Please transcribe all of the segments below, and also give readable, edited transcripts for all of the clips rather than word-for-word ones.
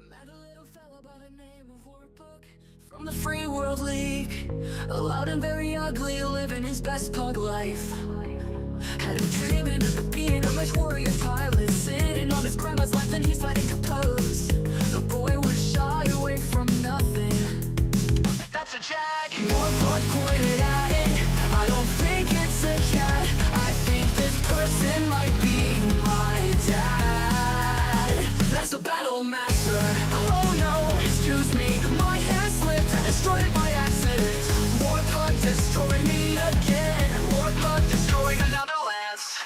Met a little fella by the name of Warbook from the Free World League. Loud and very ugly, living his best pug life. Had him dreaming of being a much warrior pilot, sitting on his grandma's lap and he's fighting composed. The boy was shy away from nothing. That's a jag. Warbook pointed at it. I don't think it's a cat. I think this person might be my dad. That's the battle master. Oh no, excuse me, my hand slipped and destroyed it by accident. Warbook destroyed me again. Warbook destroyed another lance.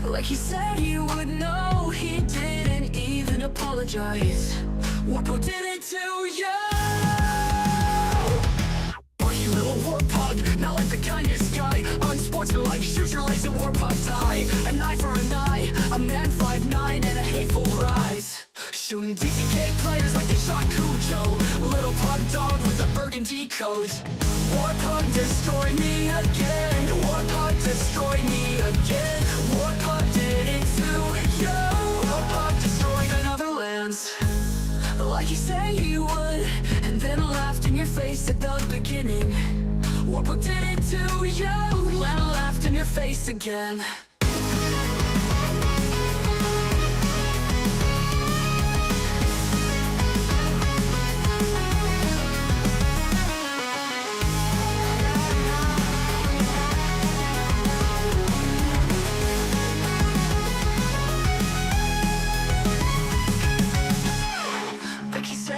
Like he said he would know, he didn't even apologize. Warbook did it to you. You little warpug, not like the kindest guy. Unsportsmanlike, shoot your legs and warpug die. An eye for an eye, a man 5'9" and a hateful rise. Shooting DCK players like they shot Cujo. Little pug dog with a burgundy coat. Warpug destroy me again. Warpug destroy me again. Warpug did it to you. Warpug destroyed another lands, like he said he would, and then laughed in your face at the beginning. Warbook did it to you, and laughed in your face again.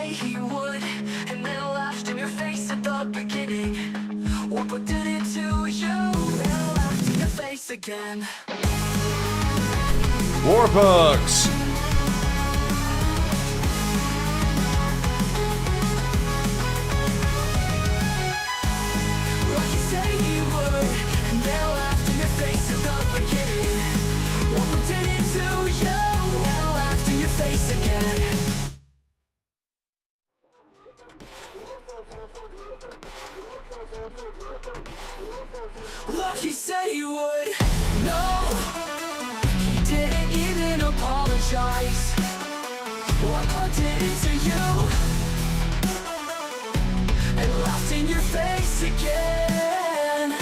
He would, and then laughed in your face at the beginning. Warbook did it to you, and laughed in your face again. Warbucks! Like you say he would, and then laughed in your face at the beginning. Warbook did it to you, and laughed in your face again. Like he said he would. No, he didn't even apologize. Warbook did it to you, and laughed in your face again.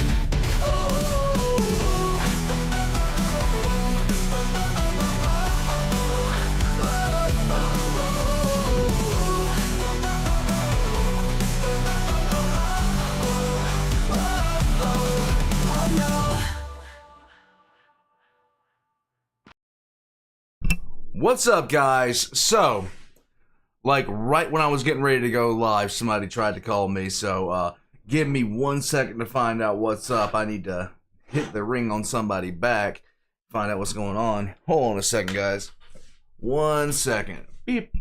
What's up, guys? So, like, right when I was getting ready to go live, somebody tried to call me, so, give me 1 second to find out what's up. I need to hit the ring on somebody back, find out what's going on. Hold on a second, guys. 1 second. Beep.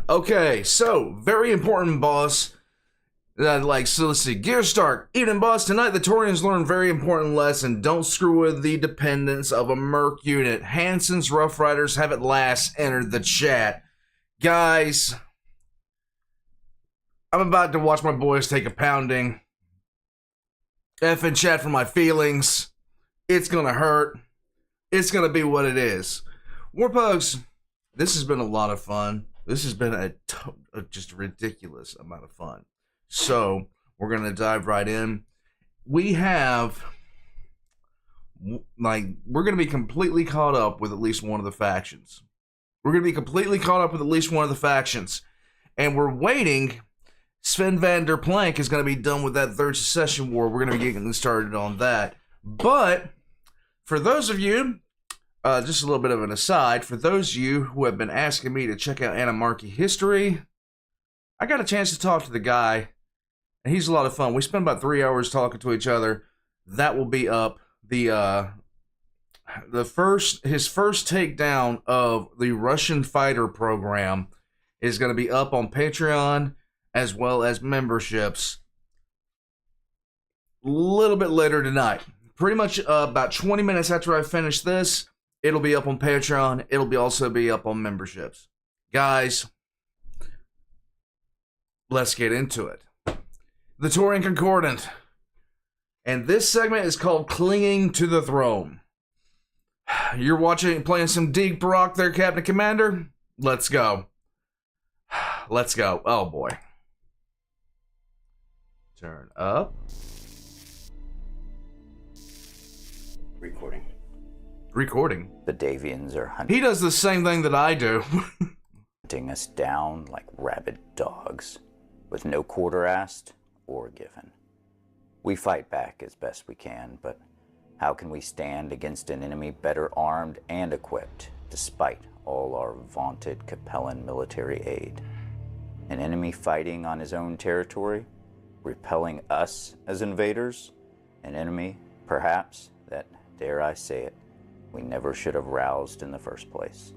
Okay, so, very important, boss. So let's see. Gear start. Evening, boss. Tonight, the Taurians learn very important lesson. Don't screw with the dependence of a merc unit. Hansen's Rough Riders have at last entered the chat. Guys, I'm about to watch my boys take a pounding. Effing chat for my feelings. It's gonna hurt. It's gonna be what it is. Warpugs, this has been a lot of fun. This has been a just ridiculous amount of fun. So, we're going to dive right in. We have, we're going to be completely caught up with at least one of the factions. We're going to be completely caught up with at least one of the factions. And we're waiting. Sven van der Plank is going to be done with that third secession war. We're going to be getting started on that. But, for those of you, just a little bit of an aside, for those of you who have been asking me to check out Animarchy history, I got a chance to talk to the guy. And he's a lot of fun. We spent about 3 hours talking to each other. That will be up. His first takedown of the Russian fighter program is going to be up on Patreon as well as memberships a little bit later tonight. Pretty much about 20 minutes after I finish this, it'll be up on Patreon. It'll also be up on memberships. Guys, let's get into it. The Taurian Concordat. And this segment is called Clinging to the Throne. You're playing some Deep Rock there, Captain Commander? Let's go. Let's go. Oh, boy. Turn up. Recording. The Davians are hunting. He does the same thing that I do. Hunting us down like rabid dogs, with no quarter asked or given. We fight back as best we can, but how can we stand against an enemy better armed and equipped, despite all our vaunted Capellan military aid? An enemy fighting on his own territory, repelling us as invaders? An enemy, perhaps, that, dare I say it, we never should have roused in the first place.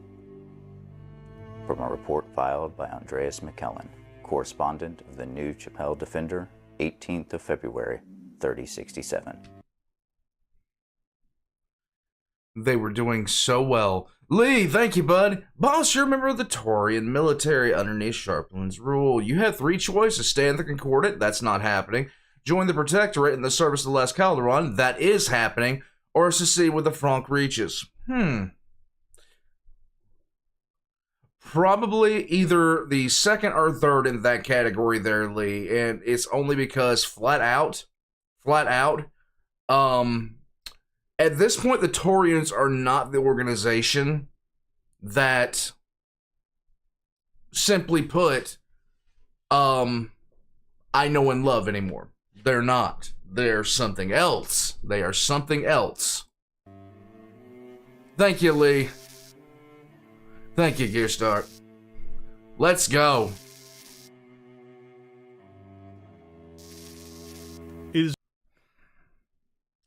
From a report filed by Andreas McKellen, correspondent of the New Chapelle Defender, 18th of February, 3067. They were doing so well. Lee, thank you, bud. Boss, you're a member of the Taurian military underneath Sharplin's rule. You had 3 choices. Stay in the Concordat. That's not happening. Join the Protectorate in the service of Les Calderon. That is happening. Or secede with the Franc Reaches. Probably either the second or third in that category there, Lee. And it's only because flat out, at this point, the Taurians are not the organization that, simply put, I know and love anymore. They're not. They're something else. They are something else. Thank you, Lee. Thank you, Gearstark. Let's go.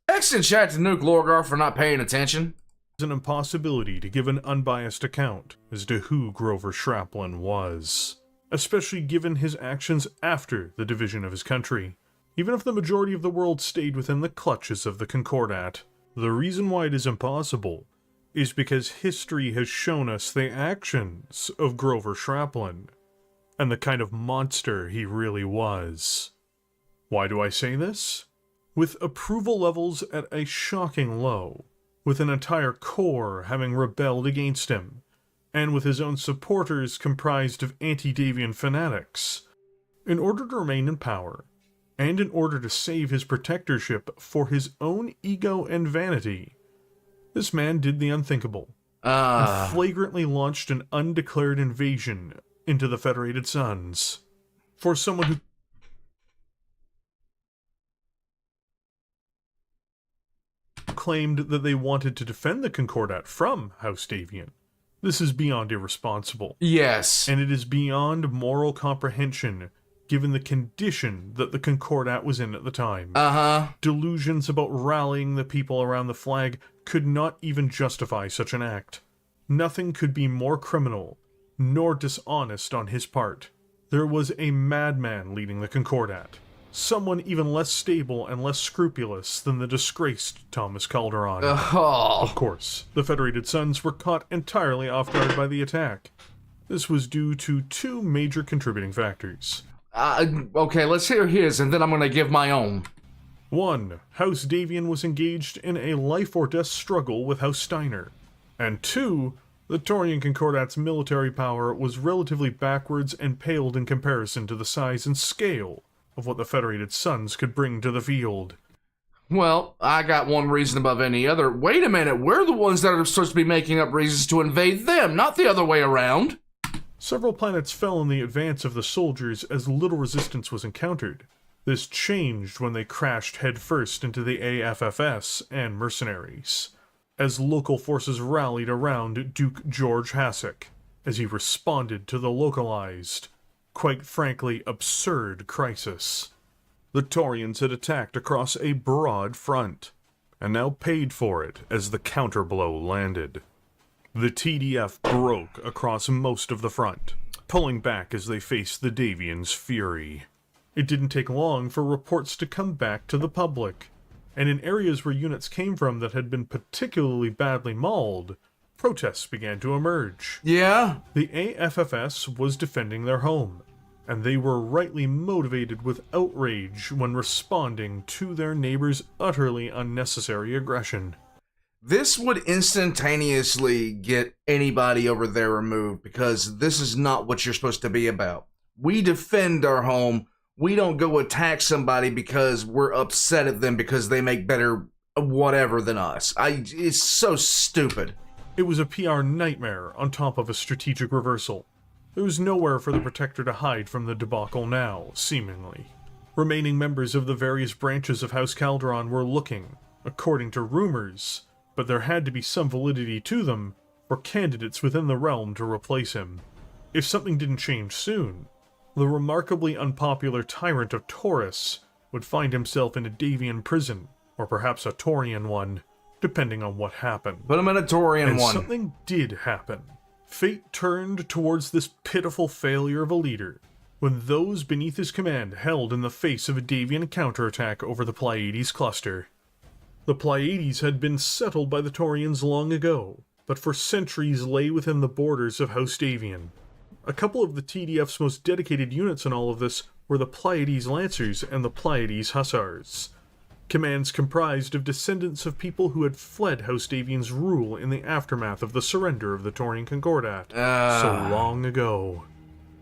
Excellent chat to Nuke Lorgar for not paying attention. It's an impossibility to give an unbiased account as to who Grover Shrapnel was, especially given his actions after the division of his country. Even if the majority of the world stayed within the clutches of the Concordat, the reason why it is impossible is because history has shown us the actions of Grover Shrapnel and the kind of monster he really was. Why do I say this? With approval levels at a shocking low, with an entire corps having rebelled against him, and with his own supporters comprised of anti-Davian fanatics, in order to remain in power, and in order to save his protectorship for his own ego and vanity, this man did the unthinkable, and flagrantly launched an undeclared invasion into the Federated Suns. For someone who claimed that they wanted to defend the Concordat from House Davian, this is beyond irresponsible. Yes. And it is beyond moral comprehension given the condition that the Concordat was in at the time. Delusions about rallying the people around the flag could not even justify such an act. Nothing could be more criminal, nor dishonest on his part. There was a madman leading the Concordat. Someone even less stable and less scrupulous than the disgraced Thomas Calderon. Of course, the Federated Suns were caught entirely off guard by the attack. This was due to 2 major contributing factors. Okay, let's hear his, and then I'm going to give my own. 1. House Davian was engaged in a life-or-death struggle with House Steiner. And 2. The Taurian Concordat's military power was relatively backwards and paled in comparison to the size and scale of what the Federated Suns could bring to the field. Well, I got one reason above any other. Wait a minute, we're the ones that are supposed to be making up reasons to invade them, not the other way around. Several planets fell in the advance of the soldiers as little resistance was encountered. This changed when they crashed headfirst into the AFFS and mercenaries, as local forces rallied around Duke George Hassac, as he responded to the localized, quite frankly absurd crisis. The Taurians had attacked across a broad front, and now paid for it as the counterblow landed. The TDF broke across most of the front, pulling back as they faced the Davians' fury. It didn't take long for reports to come back to the public, and in areas where units came from that had been particularly badly mauled, protests began to emerge. Yeah? The AFFS was defending their home, and they were rightly motivated with outrage when responding to their neighbors' utterly unnecessary aggression. This would instantaneously get anybody over there removed, because this is not what you're supposed to be about. We defend our home. We don't go attack somebody because we're upset at them because they make better whatever than us. It's so stupid. It was a PR nightmare on top of a strategic reversal. There was nowhere for the Protector to hide from the debacle now, seemingly. Remaining members of the various branches of House Calderon were looking, according to rumors, but there had to be some validity to them for candidates within the realm to replace him. If something didn't change soon, the remarkably unpopular tyrant of Taurus would find himself in a Davian prison, or perhaps a Taurian one, depending on what happened. Put him in a Taurian one. Something did happen. Fate turned towards this pitiful failure of a leader, when those beneath his command held in the face of a Davian counterattack over the Pleiades cluster. The Pleiades had been settled by the Taurians long ago, but for centuries lay within the borders of House Davian. A couple of the TDF's most dedicated units in all of this were the Pleiades Lancers and the Pleiades Hussars. Commands comprised of descendants of people who had fled House Davian's rule in the aftermath of the surrender of the Taurian Concordat so long ago.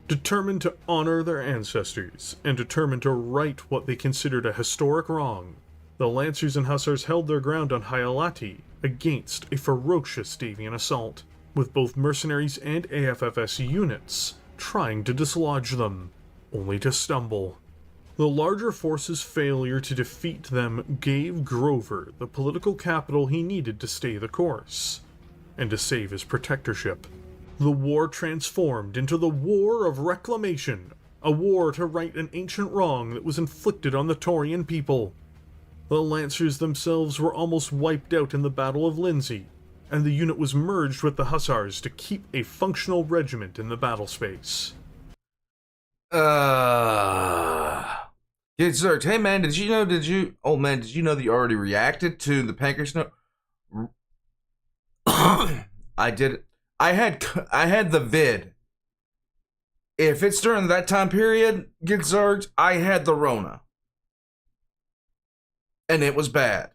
Determined to honor their ancestors, and determined to right what they considered a historic wrong, the Lancers and Hussars held their ground on Hyalati against a ferocious Davian assault, with both mercenaries and AFFS units trying to dislodge them, only to stumble. The larger force's failure to defeat them gave Grover the political capital he needed to stay the course, and to save his protectorship. The war transformed into the War of Reclamation, a war to right an ancient wrong that was inflicted on the Taurian people. The Lancers themselves were almost wiped out in the Battle of Lindsay, and the unit was merged with the Hussars to keep a functional regiment in the battle space. Kid Zerk, hey man, did you know that you already reacted to the Pancreas note? I did. I had the vid. If it's during that time period, Kid Zerk, I had the Rona. And it was bad.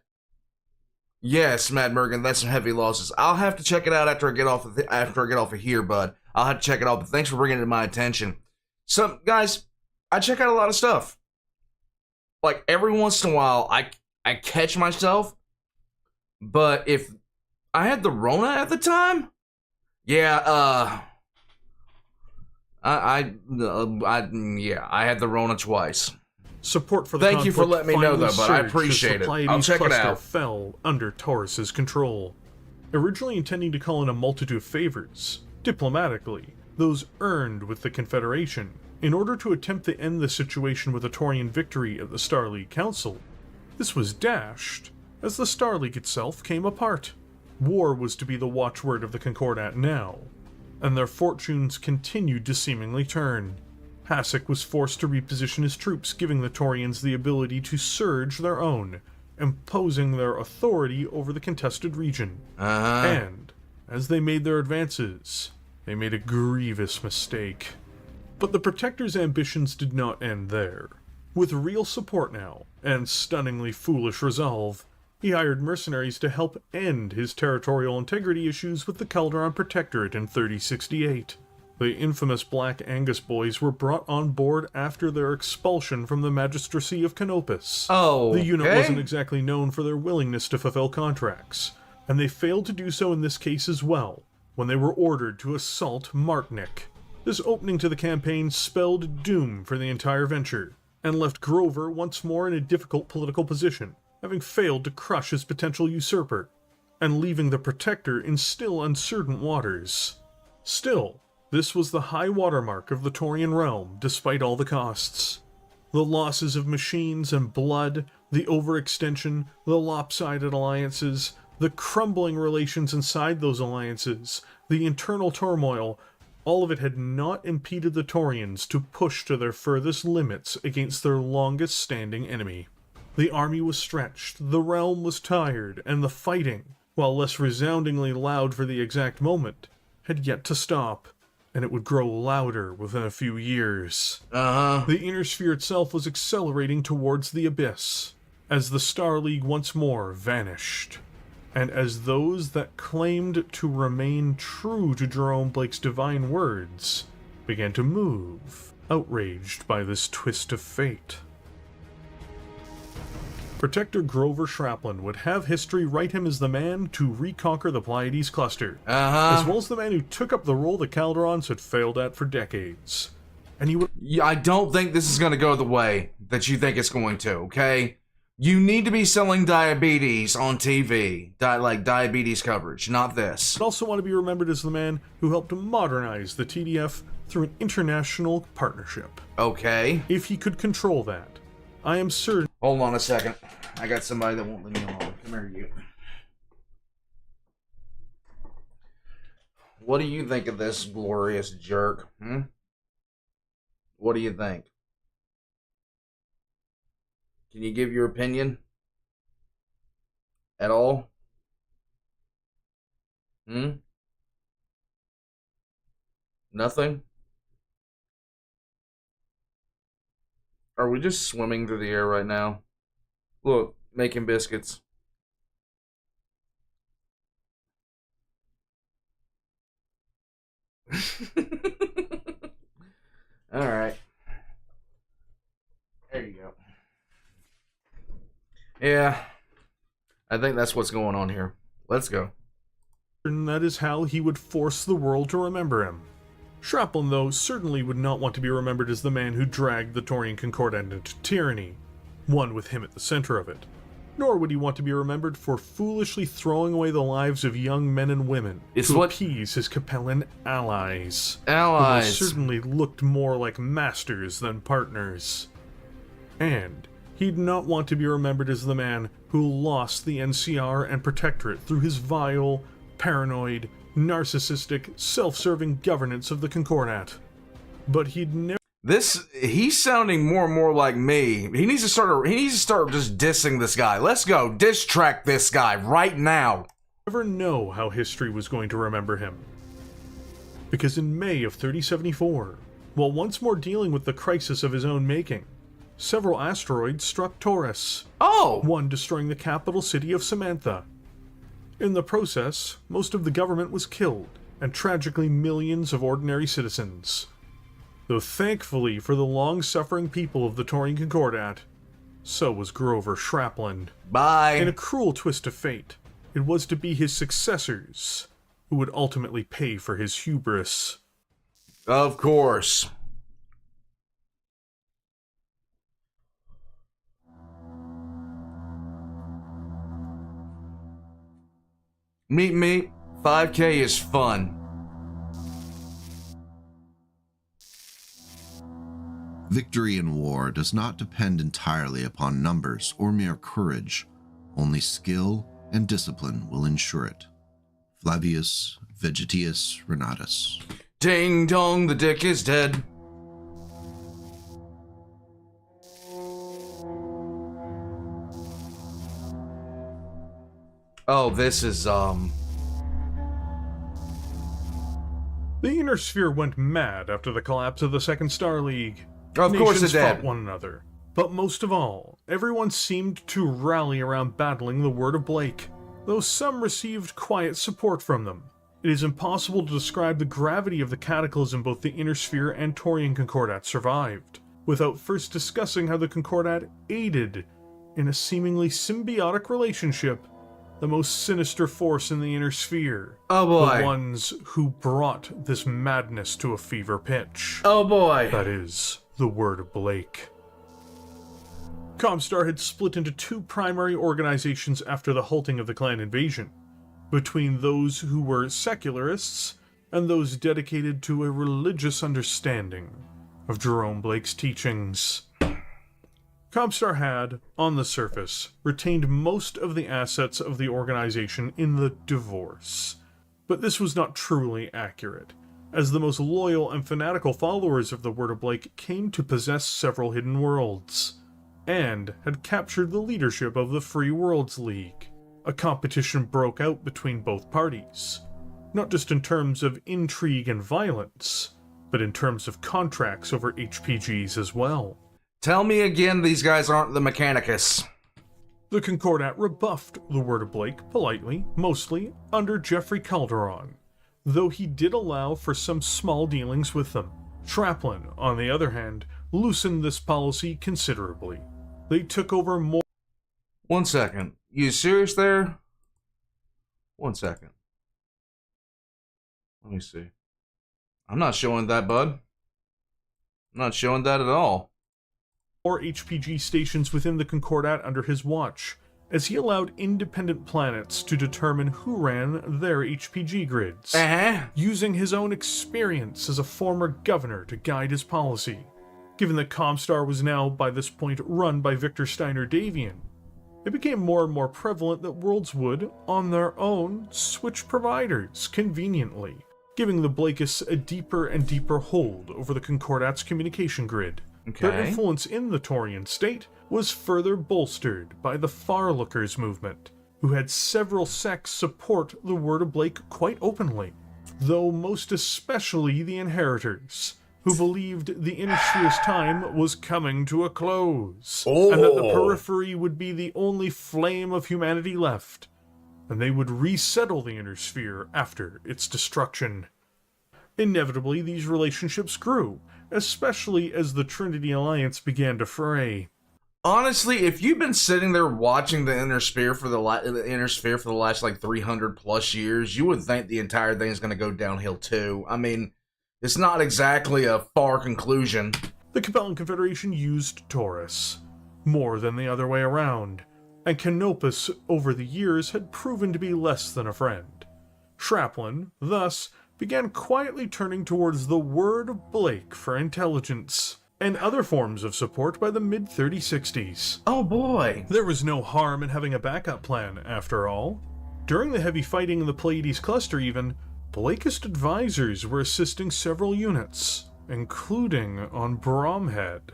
Yes, Matt Mergen, that's some heavy losses. I'll have to check it out after I get off of here, bud. I'll have to check it out, but thanks for bringing it to my attention. So, guys, I check out a lot of stuff. Like, every once in a while, I catch myself. But if I had the Rona at the time, yeah, I had the Rona twice. Support for the Thank you for letting me know, though, but I appreciate it. I'll check it out. Fell under Taurus's control. Originally intending to call in a multitude of favors, diplomatically, those earned with the Confederation, in order to attempt to end the situation with a Taurian victory at the Star League Council, this was dashed as the Star League itself came apart. War was to be the watchword of the Concordat now, and their fortunes continued to seemingly turn. Hassac was forced to reposition his troops, giving the Taurians the ability to surge their own, imposing their authority over the contested region. And, as they made their advances, they made a grievous mistake. But the Protector's ambitions did not end there. With real support now, and stunningly foolish resolve, he hired mercenaries to help end his territorial integrity issues with the Calderon Protectorate in 3068. The infamous Black Angus boys were brought on board after their expulsion from the Magistracy of Canopus. The unit wasn't exactly known for their willingness to fulfill contracts, and they failed to do so in this case as well, when they were ordered to assault Martinic. This opening to the campaign spelled doom for the entire venture, and left Grover once more in a difficult political position, having failed to crush his potential usurper, and leaving the Protector in still uncertain waters. Still, this was the high watermark of the Taurian realm, despite all the costs. The losses of machines and blood, the overextension, the lopsided alliances, the crumbling relations inside those alliances, the internal turmoil, all of it had not impeded the Taurians to push to their furthest limits against their longest-standing enemy. The army was stretched, the realm was tired, and the fighting, while less resoundingly loud for the exact moment, had yet to stop. and it would grow louder within a few years. Uh-huh. The inner sphere itself was accelerating towards the abyss, as the Star League once more vanished, and as those that claimed to remain true to Jerome Blake's divine words began to move, outraged by this twist of fate. Protector Grover Shrapnel would have history write him as the man to reconquer the Pleiades cluster, as well as the man who took up the role the Calderons had failed at for decades. And he would... Yeah, I don't think this is going to go the way that you think it's going to, okay? You need to be selling diabetes on TV, like diabetes coverage, not this. would also want to be remembered as the man who helped to modernize the TDF through an international partnership. Okay. If he could control that, I am certain... Hold on a second. I got somebody that won't leave me alone. Come here, you. What do you think of this glorious jerk? What do you think? Can you give your opinion? At all? Nothing? Are we just swimming through the air right now? Look, making biscuits. Alright. There you go. Yeah. I think that's what's going on here. Let's go. that is how he would force the world to remember him. Shrapnel, though, certainly would not want to be remembered as the man who dragged the Taurian Concordat into tyranny, one with him at the center of it. Nor would he want to be remembered for foolishly throwing away the lives of young men and women to appease his Capellan allies. Who certainly looked more like masters than partners. And he'd not want to be remembered as the man who lost the NCR and Protectorate through his vile, paranoid, narcissistic, self-serving governance of the Concordat. But he'd never... He's sounding more and more like me. He needs to start just dissing this guy. Let's go. Diss track this guy right now. Never know how history was going to remember him. Because in May of 3074, while once more dealing with the crisis of his own making, several asteroids struck Taurus. Oh! One destroying the capital city of Samantha. In the process, most of the government was killed, and tragically millions of ordinary citizens. Though thankfully for the long-suffering people of the Taurian Concordat, so was Grover Shrapnel. Bye! In a cruel twist of fate, it was to be his successors who would ultimately pay for his hubris. Of course. Meet, 5K is fun. Victory in war does not depend entirely upon numbers or mere courage. Only skill and discipline will ensure it. Flavius Vegetius Renatus. Ding dong, the dick is dead. Oh, this is, The Inner Sphere went mad after the collapse of the Second Star League. Of course it Nations did. fought one another. But most of all, everyone seemed to rally around battling the Word of Blake, though some received quiet support from them. It is impossible to describe the gravity of the cataclysm both the Inner Sphere and Taurian Concordat survived, without first discussing how the Concordat aided, in a seemingly symbiotic relationship, the most sinister force in the Inner Sphere. Oh boy. The ones who brought this madness to a fever pitch. Oh boy. That is, the Word of Blake. Comstar had split into two primary organizations after the halting of the clan invasion, between those who were secularists and those dedicated to a religious understanding of Jerome Blake's teachings. Comstar had, on the surface, retained most of the assets of the organization in the divorce, but this was not truly accurate, as the most loyal and fanatical followers of the Word of Blake came to possess several hidden worlds, and had captured the leadership of the Free Worlds League. A competition broke out between both parties, not just in terms of intrigue and violence, but in terms of contracts over HPGs as well. Tell me again these guys aren't the Mechanicus. The Concordat rebuffed the word of Blake politely, mostly under Geoffrey Calderon, though he did allow for some small dealings with them. Shrapnel, on the other hand, loosened this policy considerably. They took over more. 1 second. You serious there? 1 second. Let me see. I'm not showing that, bud. I'm not showing that at all. More HPG stations within the Concordat under his watch, as he allowed independent planets to determine who ran their HPG grids, using his own experience as a former governor to guide his policy. Given that Comstar was now, by this point, run by Victor Steiner Davian, it became more and more prevalent that worlds would, on their own, switch providers conveniently, giving the Blakeists a deeper and deeper hold over the Concordat's communication grid. Okay. Their influence in the Taurian state was further bolstered by the Farlookers movement, who had several sects support the Word of Blake quite openly, though most especially the Inheritors, who believed the Inner Sphere's time was coming to a close, and that the Periphery would be the only flame of humanity left, and they would resettle the Inner Sphere after its destruction. Inevitably, these relationships grew, especially as the Trinity Alliance began to fray. Honestly, if you've been sitting there watching the Inner Sphere for the last like 300 plus years, you would think the entire thing is going to go downhill too. I mean, it's not exactly a far conclusion. The Capellan Confederation used Taurus, more than the other way around, and Canopus over the years had proven to be less than a friend. Shrapnel, thus, began quietly turning towards the Word of Blake for intelligence and other forms of support by the mid-3060s. Oh boy! There was no harm in having a backup plan, after all. During the heavy fighting in the Pleiades cluster even, Blakeist advisors were assisting several units, including on Bromhead.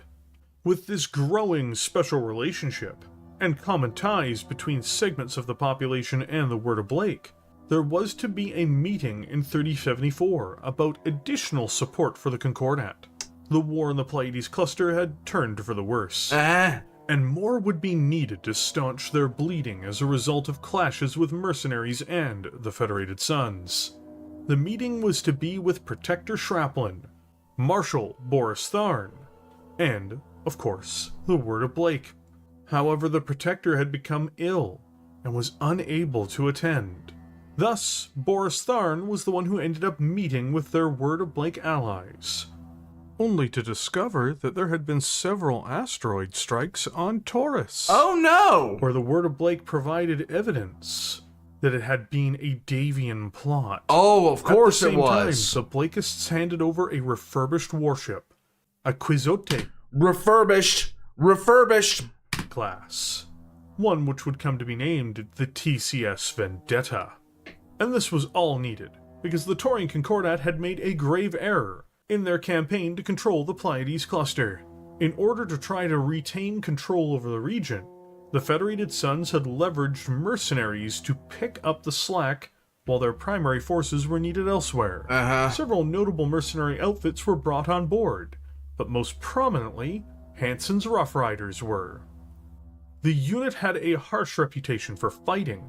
With this growing special relationship, and common ties between segments of the population and the Word of Blake, there was to be a meeting in 3074 about additional support for the Concordat. The war in the Pleiades cluster had turned for the worse, and more would be needed to staunch their bleeding as a result of clashes with mercenaries and the Federated Suns. The meeting was to be with Protector Shrapnel, Marshal Boris Tharn, and, of course, the Word of Blake. However, the Protector had become ill and was unable to attend. Thus, Boris Tharn was the one who ended up meeting with their Word of Blake allies, only to discover that there had been several asteroid strikes on Taurus. Oh no! Where the Word of Blake provided evidence that it had been a Davian plot. Oh, of course it was. At the same time, the Blakeists handed over a refurbished warship, a Quixote Refurbished class, one which would come to be named the TCS Vendetta. And this was all needed, because the Taurian Concordat had made a grave error in their campaign to control the Pleiades cluster. In order to try to retain control over the region, the Federated Suns had leveraged mercenaries to pick up the slack while their primary forces were needed elsewhere. Several notable mercenary outfits were brought on board, but most prominently, Hansen's Rough Riders were. The unit had a harsh reputation for fighting,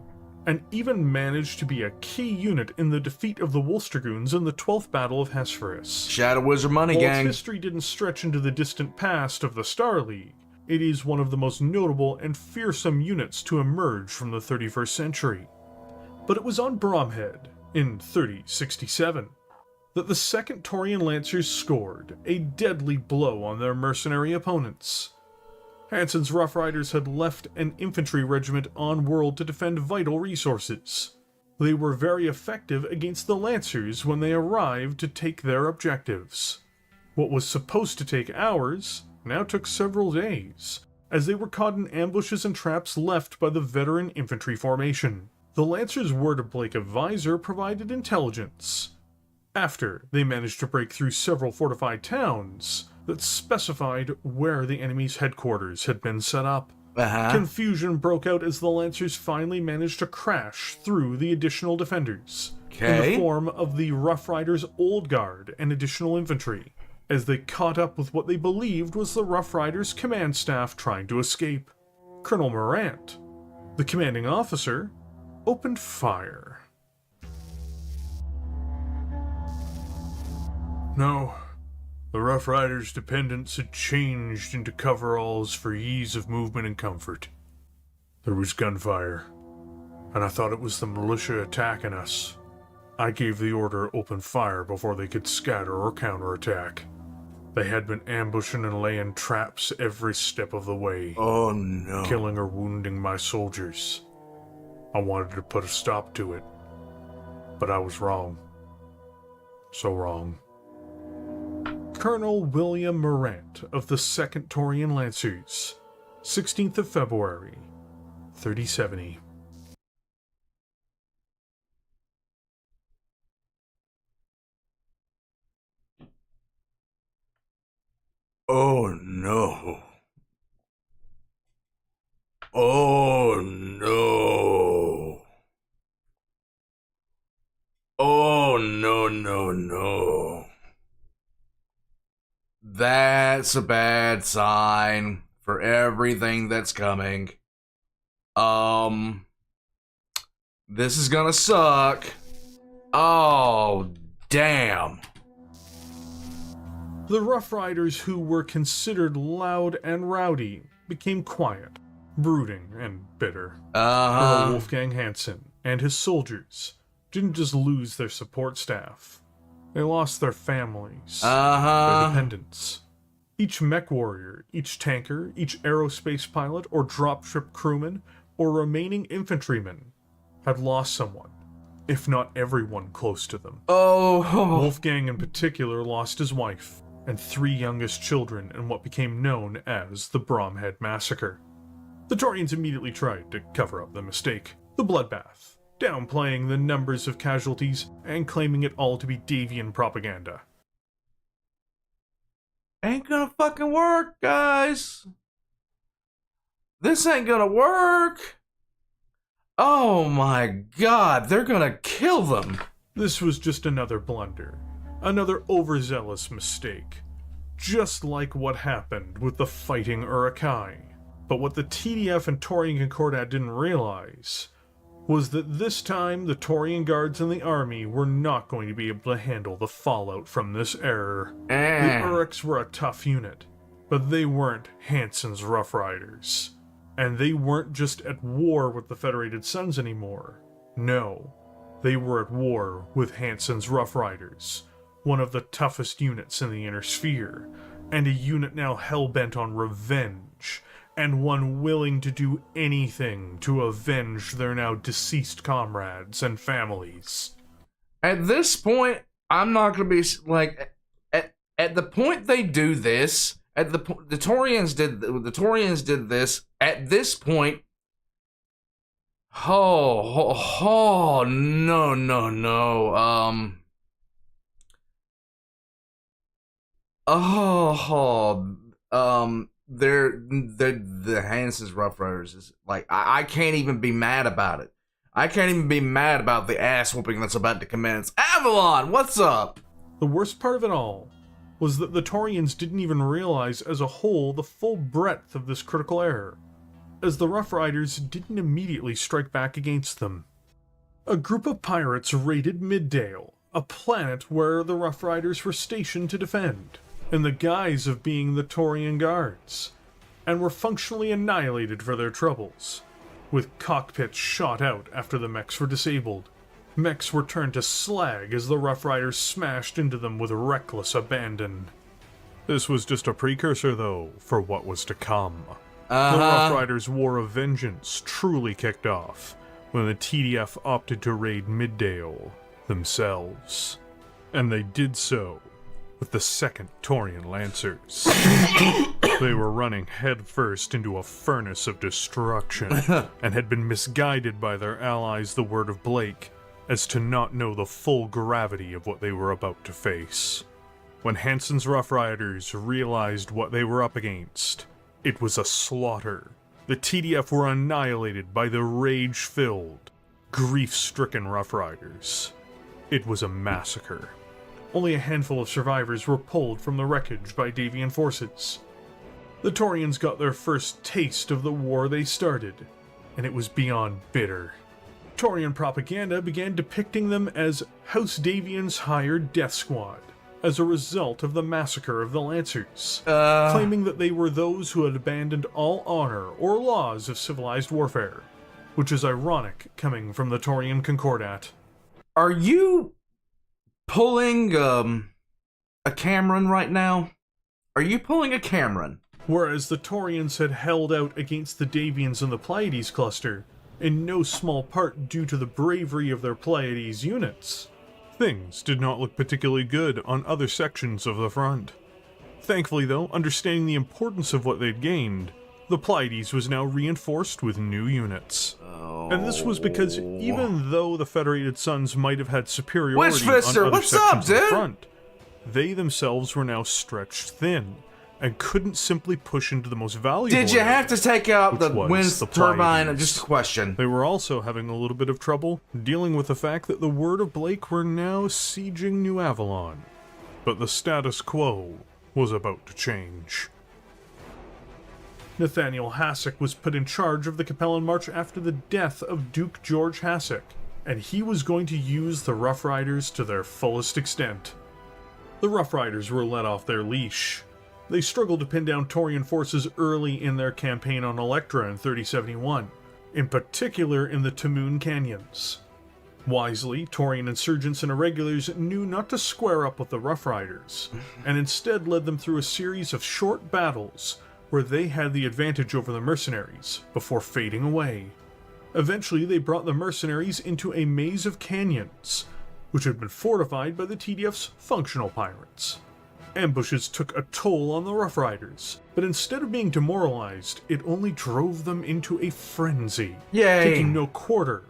and even managed to be a key unit in the defeat of the Wolfstragoons in the 12th Battle of Hesperus. Shadow Wizard Money While Gang. its history didn't stretch into the distant past of the Star League, it is one of the most notable and fearsome units to emerge from the 31st century. But it was on Bromhead, in 3067, that the 2nd Taurian Lancers scored a deadly blow on their mercenary opponents. Hansen's Rough Riders had left an infantry regiment on world to defend vital resources. They were very effective against the Lancers when they arrived to take their objectives. What was supposed to take hours now took several days, as they were caught in ambushes and traps left by the veteran infantry formation. The Lancers' Word of Blake advisor provided intelligence. After they managed to break through several fortified towns that specified where the enemy's headquarters had been set up. Confusion broke out as the Lancers finally managed to crash through the additional defenders, in the Okay. form of the Rough Riders Old Guard and additional infantry, as they caught up with what they believed was the Rough Riders' command staff trying to escape. Colonel Morant, the commanding officer, opened fire. No, the Rough Riders' dependents had changed into coveralls for ease of movement and comfort. There was gunfire, and I thought it was the militia attacking us. I gave the order open fire before they could scatter or counterattack. They had been ambushing and laying traps every step of the way, Oh no. killing or wounding my soldiers. I wanted to put a stop to it, but I was wrong. So wrong. Colonel William Morant of the 2nd Taurian Lancers, 16th of February, 3070. Oh no. Oh no. Oh no, no, no. That's a bad sign for everything that's coming. This is gonna suck. Oh, damn. The Rough Riders, who were considered loud and rowdy, became quiet, brooding, and bitter. Colonel Wolfgang Hansen and his soldiers didn't just lose their support staff. They lost their families, their dependents. Each mech warrior, each tanker, each aerospace pilot or dropship crewman or remaining infantryman had lost someone, if not everyone close to them. Wolfgang in particular lost his wife and 3 youngest children in what became known as the Bromhead Massacre. The Taurians immediately tried to cover up the mistake, the bloodbath, downplaying the numbers of casualties and claiming it all to be Davian propaganda. Ain't gonna fucking work, guys. This ain't gonna work. Oh my god, they're gonna kill them. This was just another blunder, another overzealous mistake, just like what happened with the Fighting Urukai. But what the TDF and Taurian Concordat didn't realize was that this time the Taurian guards and the army were not going to be able to handle the fallout from this error. The Uruks were a tough unit, but they weren't Hansen's Rough Riders. And they weren't just at war with the Federated Sons anymore. No, they were at war with Hansen's Rough Riders, one of the toughest units in the Inner Sphere, and a unit now hell-bent on revenge, and one willing to do anything to avenge their now deceased comrades and families. At this point, I'm not gonna be like, at the point they do this, the Taurians did this. At this point, no, the Hansen's Rough Riders is like, I can't even be mad about it. I can't even be mad about the ass whooping that's about to commence. Avalon, what's up? The worst part of it all was that the Taurians didn't even realize as a whole the full breadth of this critical error, as the Rough Riders didn't immediately strike back against them. A group of pirates raided Middale, a planet where the Rough Riders were stationed to defend, in the guise of being the Taurian guards, and were functionally annihilated for their troubles, with cockpits shot out after the mechs were disabled. Mechs were turned to slag as the Rough Riders smashed into them with reckless abandon. This was just a precursor, though, for what was to come. The Rough Riders' War of Vengeance truly kicked off when the TDF opted to raid Middale themselves. And they did so with the 2nd Taurian Lancers. They were running headfirst into a furnace of destruction and had been misguided by their allies, the Word of Blake, as to not know the full gravity of what they were about to face. When Hansen's Rough Riders realized what they were up against, it was a slaughter. The TDF were annihilated by the rage-filled, grief-stricken Rough Riders. It was a massacre. Only a handful of survivors were pulled from the wreckage by Davian forces. The Taurians got their first taste of the war they started, and it was beyond bitter. Taurian propaganda began depicting them as House Davian's hired death squad, as a result of the massacre of the Lancers, claiming that they were those who had abandoned all honor or laws of civilized warfare, which is ironic coming from the Taurian Concordat. Are you pulling a Cameron right now? Are you pulling a Cameron? Whereas the Taurians had held out against the Davians in the Pleiades cluster, in no small part due to the bravery of their Pleiades units, things did not look particularly good on other sections of the front. Thankfully though, understanding the importance of what they'd gained, the Pleiades was now reinforced with new units. And this was because even though the Federated Suns might have had superiority on other sections of the front, they themselves were now stretched thin, and couldn't simply push into the most valuable Did you have to take out the wind turbine? Pleiades. Just a question. They were also having a little bit of trouble dealing with the fact that the Word of Blake were now sieging New Avalon. But the status quo was about to change. Nathaniel Hassac was put in charge of the Capellan March after the death of Duke George Hassac, and he was going to use the Rough Riders to their fullest extent. The Rough Riders were let off their leash. They struggled to pin down Taurian forces early in their campaign on Electra in 3071, in particular in the Tamoon Canyons. Wisely, Taurian insurgents and irregulars knew not to square up with the Rough Riders, and instead led them through a series of short battles where they had the advantage over the mercenaries, before fading away. Eventually, they brought the mercenaries into a maze of canyons, which had been fortified by the TDF's functional pirates. Ambushes took a toll on the Rough Riders, but instead of being demoralized, it only drove them into a frenzy, taking no quarter,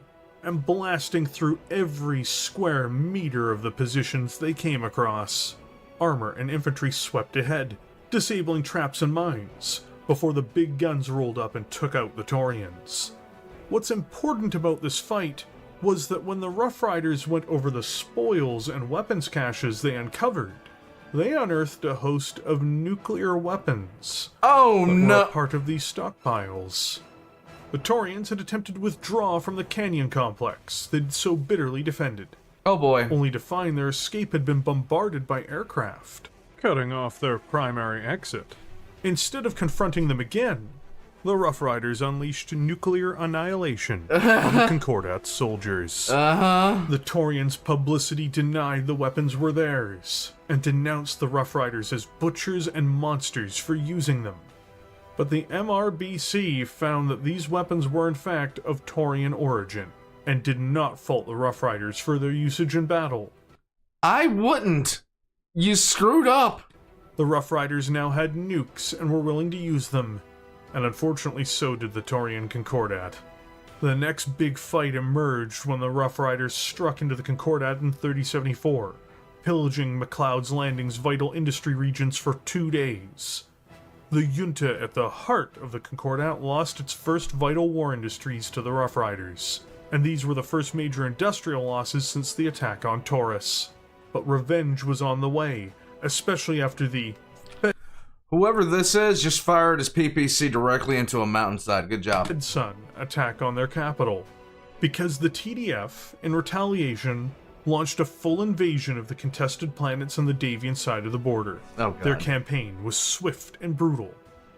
and blasting through every square meter of the positions they came across. Armor and infantry swept ahead, disabling traps and mines, before the big guns rolled up and took out the Taurians. What's important about this fight was that when the Rough Riders went over the spoils and weapons caches they uncovered, they unearthed a host of nuclear weapons. Oh no! Were part of these stockpiles. The Taurians had attempted to withdraw from the canyon complex they'd so bitterly defended. Oh boy. Only to find their escape had been bombarded by aircraft, cutting off their primary exit. Instead of confronting them again, the Rough Riders unleashed nuclear annihilation on the Concordat soldiers. The Taurians' publicity denied the weapons were theirs, and denounced the Rough Riders as butchers and monsters for using them. But the MRBC found that these weapons were in fact of Taurian origin, and did not fault the Rough Riders for their usage in battle. I wouldn't! You screwed up! The Rough Riders now had nukes and were willing to use them, and unfortunately so did the Taurian Concordat. The next big fight emerged when the Rough Riders struck into the Concordat in 3074, pillaging McLeod's Landing's vital industry regions for 2 days. The junta at the heart of the Concordat lost its first vital war industries to the Rough Riders, and these were the first major industrial losses since the attack on Taurus. But revenge was on the way, especially after the Whoever this is just fired his PPC directly into a mountainside. Good job. Sun attack on their capital, because the TDF, in retaliation, launched a full invasion of the contested planets on the Davian side of the border. Oh, God. Their campaign was swift and brutal.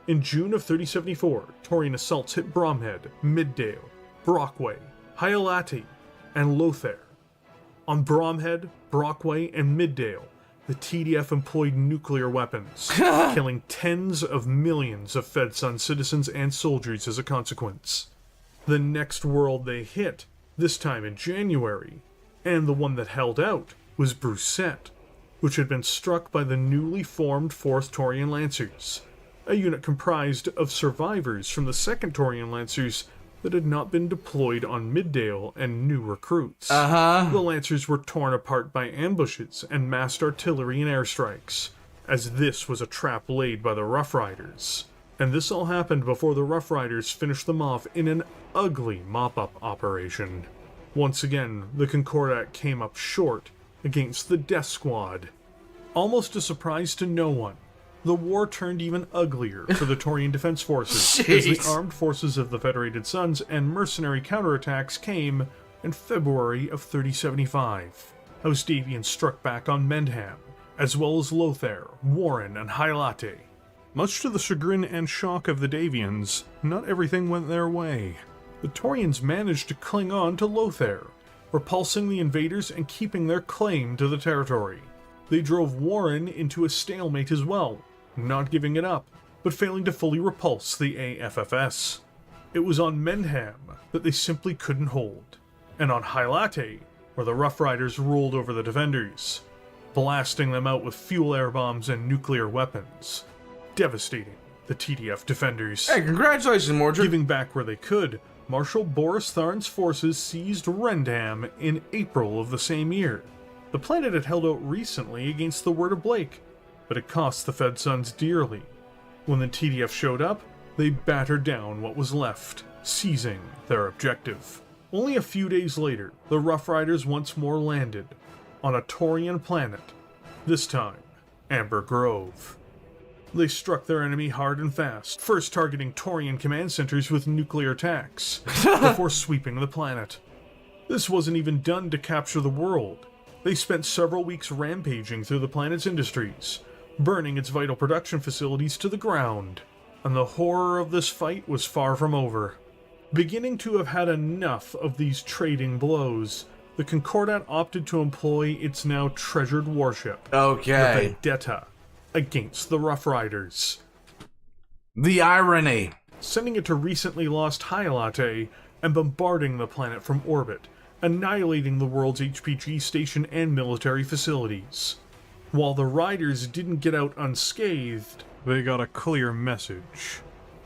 In June of 3074, Taurian assaults hit Bromhead, Middale, Brockway, Hyalati, and Lothair. On Bromhead, Brockway, and Middale, the TDF employed nuclear weapons, killing tens of millions of FedSun citizens and soldiers as a consequence. The next world they hit, this time in January, and the one that held out, was Brucette, which had been struck by the newly formed 4th Taurian Lancers, a unit comprised of survivors from the 2nd Taurian Lancers that had not been deployed on Middale and new recruits. The Lancers were torn apart by ambushes and massed artillery and airstrikes, as this was a trap laid by the Rough Riders. And this all happened before the Rough Riders finished them off in an ugly mop-up operation. Once again, the Concordat came up short, against the Death Squad. Almost a surprise to no one, the war turned even uglier for the Taurian Defense Forces as the armed forces of the Federated Suns and mercenary counterattacks came in February of 3075. House Davian struck back on Mendham, as well as Lothair, Warren, and Hylate. Much to the chagrin and shock of the Davians, not everything went their way. The Taurians managed to cling on to Lothair, repulsing the invaders and keeping their claim to the territory. They drove Warren into a stalemate as well, not giving it up, but failing to fully repulse the AFFS. It was on Mendham that they simply couldn't hold, and on Hylate, where the Rough Riders ruled over the defenders, blasting them out with fuel air bombs and nuclear weapons, devastating the TDF defenders. Hey, congratulations, Mordred. Giving back where they could, Marshal Boris Tharn's forces seized Rendam in April of the same year. The planet had held out recently against the Word of Blake, but it cost the Fed Sons dearly. When the TDF showed up, they battered down what was left, seizing their objective. Only a few days later, the Rough Riders once more landed on a Taurian planet, this time Amber Grove. They struck their enemy hard and fast, first targeting Taurian command centers with nuclear attacks, before sweeping the planet. This wasn't even done to capture the world. They spent several weeks rampaging through the planet's industries, burning its vital production facilities to the ground, and the horror of this fight was far from over. Beginning to have had enough of these trading blows, the Concordat opted to employ its now treasured warship, the Vendetta, against the Rough Riders. The irony. Sending it to recently lost Hylate and bombarding the planet from orbit, annihilating the world's HPG station and military facilities. While the Riders didn't get out unscathed, they got a clear message.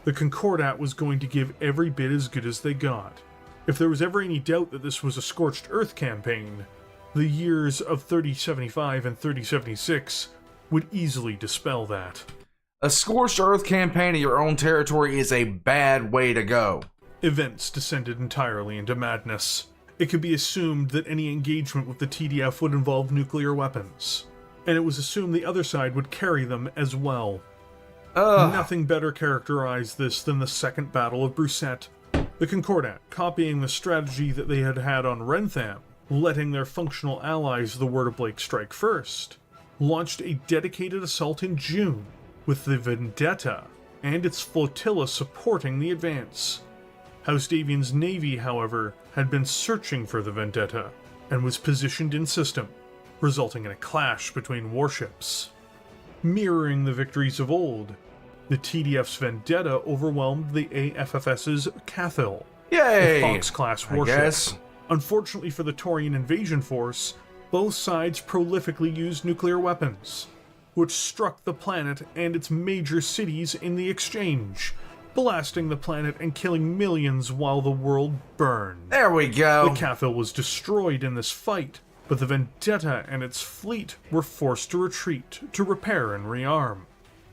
The Concordat was going to give every bit as good as they got. If there was ever any doubt that this was a Scorched Earth campaign, the years of 3075 and 3076 would easily dispel that. A Scorched Earth campaign in your own territory is a bad way to go. Events descended entirely into madness. It could be assumed that any engagement with the TDF would involve nuclear weapons, and it was assumed the other side would carry them as well. Nothing better characterized this than the Second Battle of Brucette. The Concordat, copying the strategy that they had had on Rentham, letting their functional allies the Word of Blake strike first, launched a dedicated assault in June, with the Vendetta and its flotilla supporting the advance. House Davian's navy, however, had been searching for the Vendetta, and was positioned in system, resulting in a clash between warships. Mirroring the victories of old, the TDF's Vendetta overwhelmed the AFFS's Cathil, a Fox-class warship. Unfortunately for the Taurian invasion force, both sides prolifically used nuclear weapons, which struck the planet and its major cities in the exchange, blasting the planet and killing millions while the world burned. There we go. The Cathil was destroyed in this fight, but the Vendetta and its fleet were forced to retreat to repair and rearm.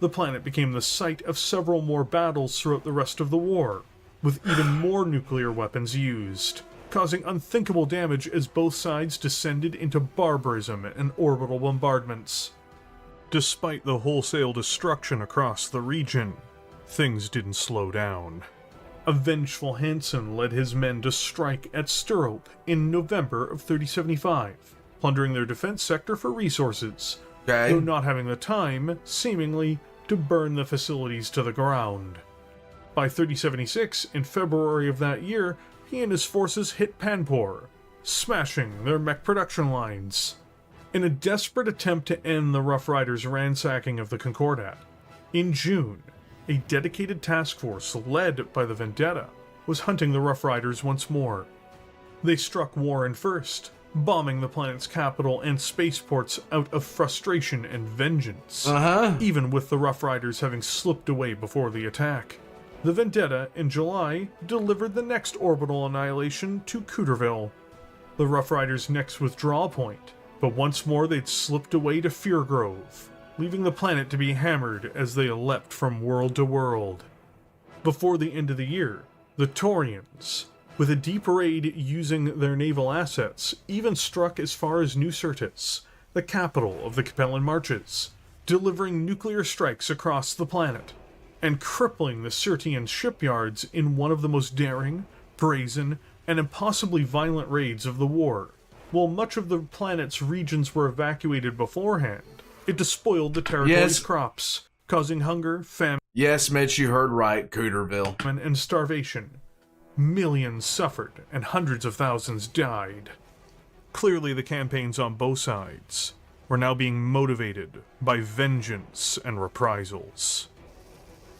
The planet became the site of several more battles throughout the rest of the war, with even more nuclear weapons used, causing unthinkable damage as both sides descended into barbarism and orbital bombardments. Despite the wholesale destruction across the region, things didn't slow down. A vengeful Hansen led his men to strike at Stirrup in November of 3075, plundering their defense sector for resources, though not having the time, seemingly, to burn the facilities to the ground. By 3076, in February of that year, he and his forces hit Panpor, smashing their mech production lines. In a desperate attempt to end the Rough Riders' ransacking of the Concordat, in June, a dedicated task force led by the Vendetta was hunting the Rough Riders once more. They struck Warren first, bombing the planet's capital and spaceports out of frustration and vengeance, even with the Rough Riders having slipped away before the attack. The Vendetta, in July, delivered the next orbital annihilation to Cooterville, the Rough Riders' next withdrawal point, but once more they'd slipped away to Feargrove, leaving the planet to be hammered as they leapt from world to world. Before the end of the year, the Taurians, with a deep raid using their naval assets, even struck as far as New Syrtis, the capital of the Capellan Marches, delivering nuclear strikes across the planet, and crippling the Syrtian shipyards in one of the most daring, brazen, and impossibly violent raids of the war. While much of the planet's regions were evacuated beforehand, it despoiled the territory's crops, causing hunger, famine, Yes, Mitch, you heard right, Cooterville. and starvation. Millions suffered, and hundreds of thousands died. Clearly, the campaigns on both sides were now being motivated by vengeance and reprisals.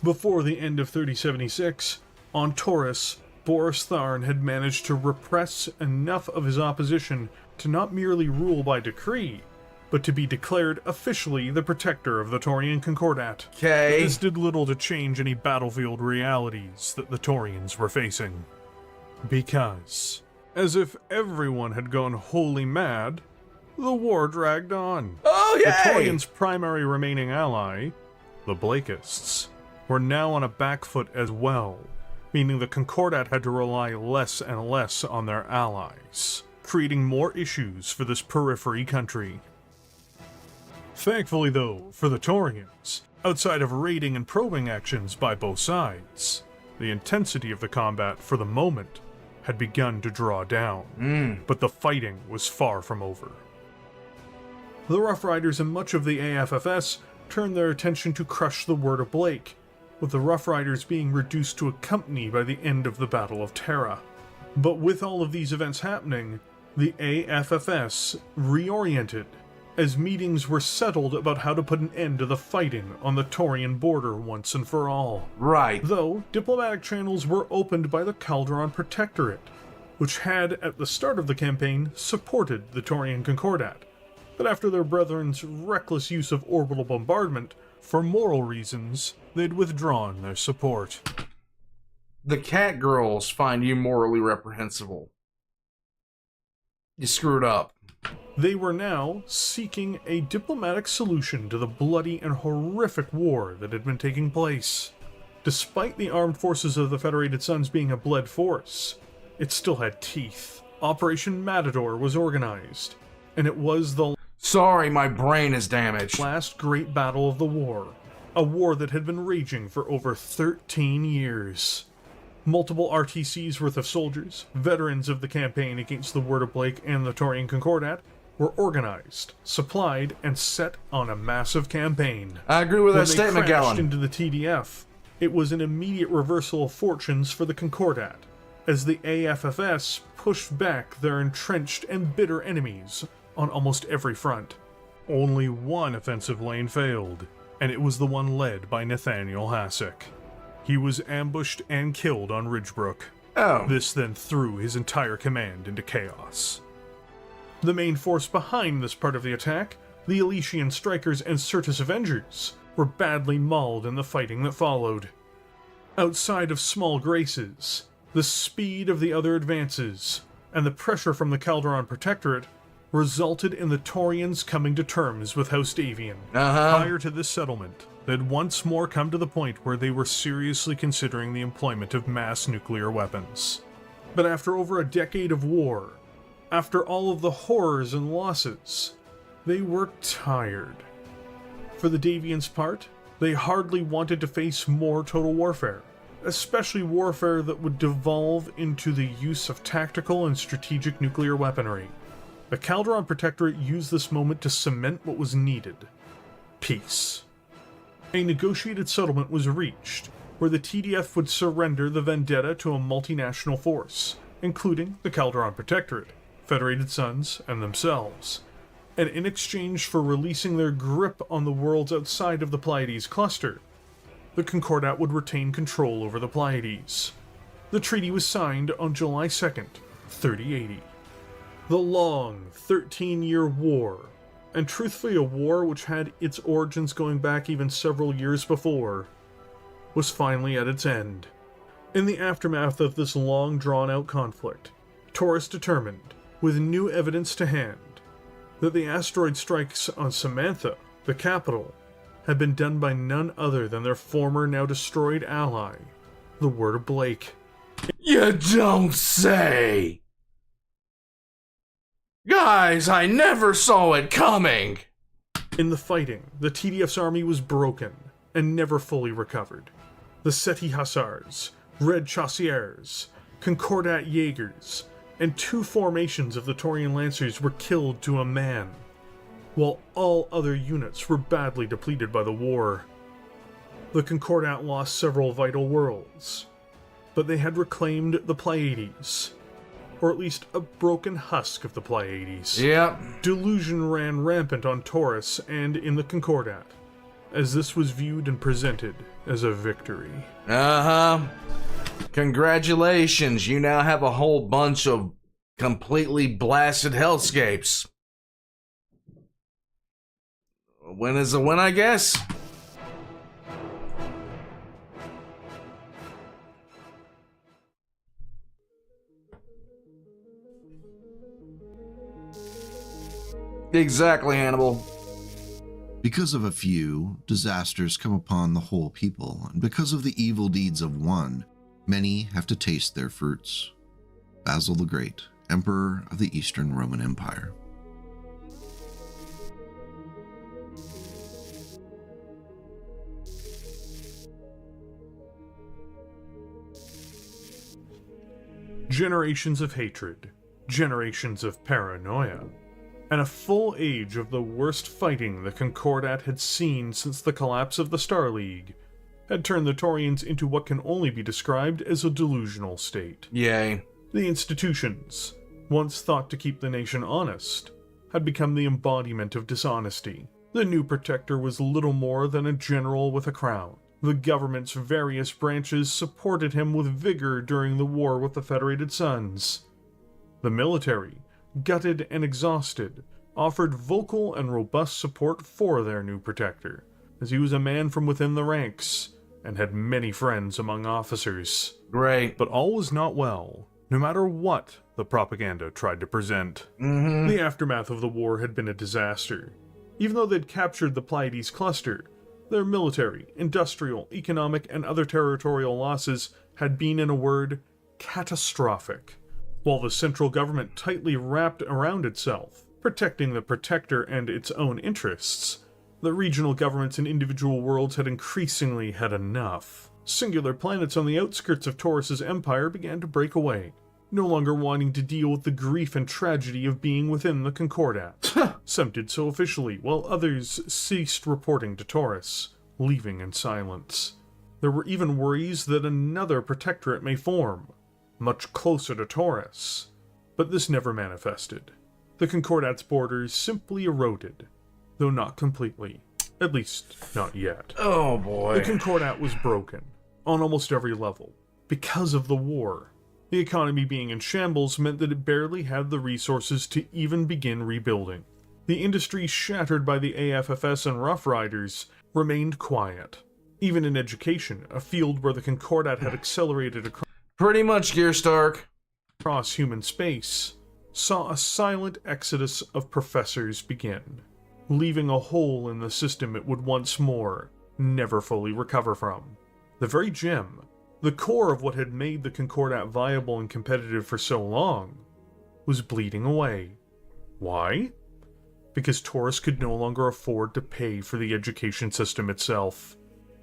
Before the end of 3076, on Taurus, Boris Tharn had managed to repress enough of his opposition to not merely rule by decree, but to be declared officially the protector of the Taurian Concordat. Okay. This did little to change any battlefield realities that the Taurians were facing. Because, as if everyone had gone wholly mad, the war dragged on. Oh, The yay! Taurians' primary remaining ally, the Blakists, were now on a back foot as well, meaning the Concordat had to rely less and less on their allies, creating more issues for this periphery country. Thankfully, though, for the Taurians, outside of raiding and probing actions by both sides, the intensity of the combat for the moment had begun to draw down, but the fighting was far from over. The Rough Riders and much of the AFFS turned their attention to crush the Word of Blake, with the Rough Riders being reduced to a company by the end of the Battle of Terra. But with all of these events happening, the AFFS reoriented, as meetings were settled about how to put an end to the fighting on the Taurian border once and for all. Right. Though, diplomatic channels were opened by the Calderon Protectorate, which had, at the start of the campaign, supported the Taurian Concordat, but after their brethren's reckless use of orbital bombardment, for moral reasons, they'd withdrawn their support. The cat girls find you morally reprehensible. You screwed up. They were now seeking a diplomatic solution to the bloody and horrific war that had been taking place. Despite the armed forces of the Federated Suns being a bled force, it still had teeth. Operation Matador was organized, and it was the Sorry, my brain is damaged. last great battle of the war, a war that had been raging for over 13 years. Multiple RTCs worth of soldiers, veterans of the campaign against the Word of Blake and the Taurian Concordat, were organized, supplied, and set on a massive campaign. I agree with that When they statement, crashed Gallon. into the TDF, it was an immediate reversal of fortunes for the Concordat, as the AFFS pushed back their entrenched and bitter enemies on almost every front. Only one offensive lane failed, and it was the one led by Nathaniel Hassac. He was ambushed and killed on Ridgebrook. Oh. This then threw his entire command into chaos. The main force behind this part of the attack, the Elysian Strikers and Syrtis Avengers, were badly mauled in the fighting that followed. Outside of small graces, the speed of the other advances, and the pressure from the Calderon Protectorate resulted in the Taurians coming to terms with House Davian. Prior to this settlement, they'd once more come to the point where they were seriously considering the employment of mass nuclear weapons. But after over a decade of war, after all of the horrors and losses, they were tired. For the Davians' part, they hardly wanted to face more total warfare, especially warfare that would devolve into the use of tactical and strategic nuclear weaponry. The Calderon Protectorate used this moment to cement what was needed: peace. A negotiated settlement was reached, where the TDF would surrender the vendetta to a multinational force, including the Calderon Protectorate, Federated Suns, and themselves. And in exchange for releasing their grip on the worlds outside of the Pleiades cluster, the Concordat would retain control over the Pleiades. The treaty was signed on July 2nd, 3080. The long 13-year war, and truthfully a war which had its origins going back even several years before, was finally at its end. In the aftermath of this long drawn-out conflict, Taurus determined, with new evidence to hand, that the asteroid strikes on Samantha, the capital, had been done by none other than their former, now destroyed ally, the Word of Blake. You don't say! Guys, I never saw it coming! In the fighting, the TDF's army was broken and never fully recovered. The Seti Hussars, Red Chasseurs, Concordat Jaegers, and 2 formations of the Taurian Lancers were killed to a man, while all other units were badly depleted by the war. The Concordat lost several vital worlds, but they had reclaimed the Pleiades, or at least a broken husk of the Pleiades. Yep. Delusion ran rampant on Taurus and in the Concordat, as this was viewed and presented as a victory. Uh-huh. Congratulations, you now have a whole bunch of completely blasted hellscapes. A win is a win, I guess? Exactly, Hannibal. Because of a few, disasters come upon the whole people, and because of the evil deeds of one, many have to taste their fruits. Basil the Great, Emperor of the Eastern Roman Empire. Generations of hatred, generations of paranoia, and a full age of the worst fighting the Concordat had seen since the collapse of the Star League had turned the Taurians into what can only be described as a delusional state. Yay. The institutions, once thought to keep the nation honest, had become the embodiment of dishonesty. The new Protector was little more than a general with a crown. The government's various branches supported him with vigor during the war with the Federated Sons. The military, gutted and exhausted, offered vocal and robust support for their new Protector, as he was a man from within the ranks, and had many friends among officers. Great. But all was not well, no matter what the propaganda tried to present. The aftermath of the war had been a disaster. Even though they'd captured the Pleiades cluster, their military, industrial, economic, and other territorial losses had been, in a word, catastrophic. While the central government tightly wrapped around itself, protecting the Protector and its own interests, the regional governments and individual worlds had increasingly had enough. Singular planets on the outskirts of Taurus's empire began to break away, no longer wanting to deal with the grief and tragedy of being within the Concordat. Some did so officially, while others ceased reporting to Taurus, leaving in silence. There were even worries that another protectorate may form, much closer to Taurus, but this never manifested. The Concordat's borders simply eroded, though not completely, at least not yet. Oh boy. The Concordat was broken, on almost every level, because of the war. The economy being in shambles meant that it barely had the resources to even begin rebuilding. The industry shattered by the AFFS and Rough Riders remained quiet. Even in education, a field where the Concordat had accelerated Pretty much, Gearstark. across human space, saw a silent exodus of professors begin, leaving a hole in the system it would once more never fully recover from. The very gem, the core of what had made the Concordat viable and competitive for so long, was bleeding away. Why? Because Taurus could no longer afford to pay for the education system itself.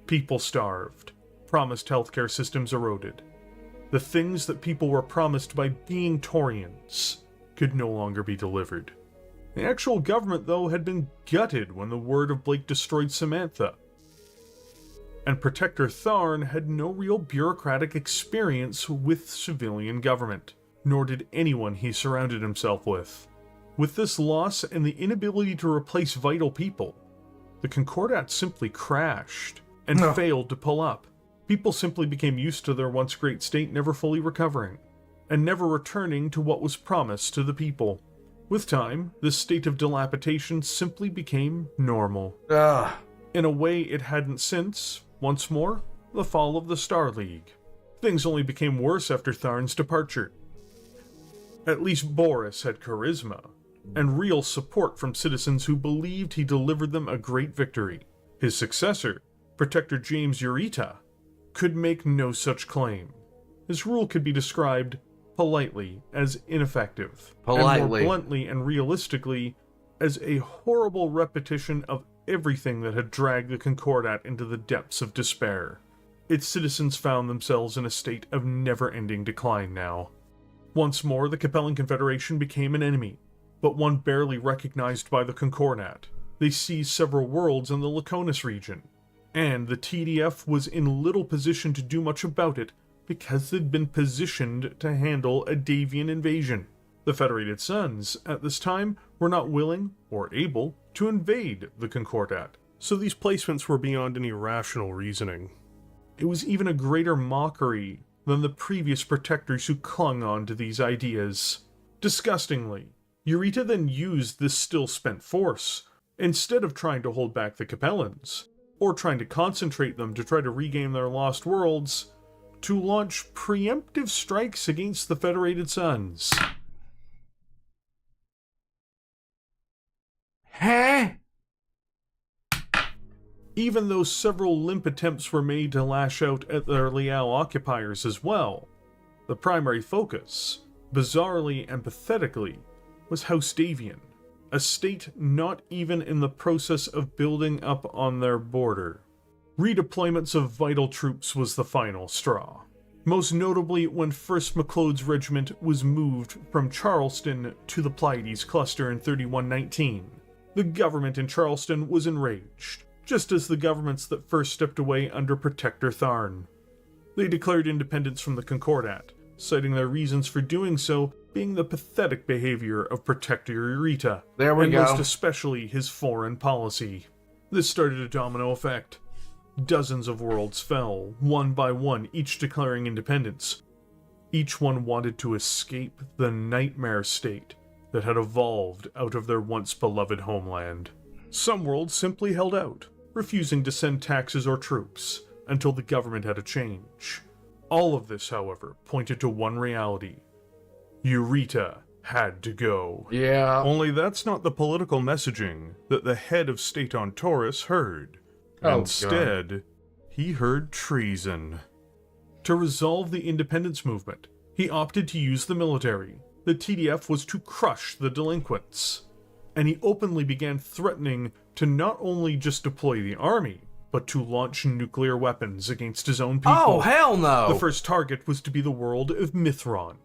People starved. Promised healthcare systems eroded. The things that people were promised by being Taurians could no longer be delivered. The actual government, though, had been gutted when the word of Blake destroyed Samantha. And Protector Tharn had no real bureaucratic experience with civilian government, nor did anyone he surrounded himself with. With this loss and the inability to replace vital people, the Concordat simply crashed and failed to pull up. People simply became used to their once great state never fully recovering, and never returning to what was promised to the people. With time, this state of dilapidation simply became normal. In a way it hadn't since, once more, the fall of the Star League. Things only became worse after Tharn's departure. At least Boris had charisma, and real support from citizens who believed he delivered them a great victory. His successor, Protector James Ureita, could make no such claim, his rule could be described politely as ineffective, Politely. and more bluntly and realistically as a horrible repetition of everything that had dragged the Concordat into the depths of despair. Its citizens found themselves in a state of never-ending decline now. Once more, the Capellan Confederation became an enemy, but one barely recognized by the Concordat. They seized several worlds in the Laconis region, and the TDF was in little position to do much about it because they'd been positioned to handle a Davian invasion. The Federated Suns, at this time, were not willing or able to invade the Concordat, so these placements were beyond any rational reasoning. It was even a greater mockery than the previous protectors who clung on to these ideas. Disgustingly, Ureita then used this still-spent force, instead of trying to hold back the Capellans, or trying to concentrate them to try to regain their lost worlds, to launch preemptive strikes against the Federated Suns. Huh? Even though several limp attempts were made to lash out at the Leal occupiers as well, the primary focus, bizarrely and pathetically, was House Davian, a state not even in the process of building up on their border. Redeployments of vital troops was the final straw, most notably when 1st McLeod's regiment was moved from Charleston to the Pleiades cluster in 3119. The government in Charleston was enraged, just as the governments that first stepped away under Protector Tharn. They declared independence from the Concordat, citing their reasons for doing so being the pathetic behavior of Protector Ureita, There we and go. most especially his foreign policy. This started a domino effect. Dozens of worlds fell, one by one, each declaring independence. Each one wanted to escape the nightmare state that had evolved out of their once beloved homeland. Some worlds simply held out, refusing to send taxes or troops until the government had a change. All of this, however, pointed to one reality. Ureita had to go. Yeah. Only that's not the political messaging that the head of state on Taurus heard. Oh, Instead, he heard treason. To resolve the independence movement, he opted to use the military. The TDF was to crush the delinquents. And he openly began threatening to not only just deploy the army, but to launch nuclear weapons against his own people. Oh, hell no! The first target was to be the world of Mithron.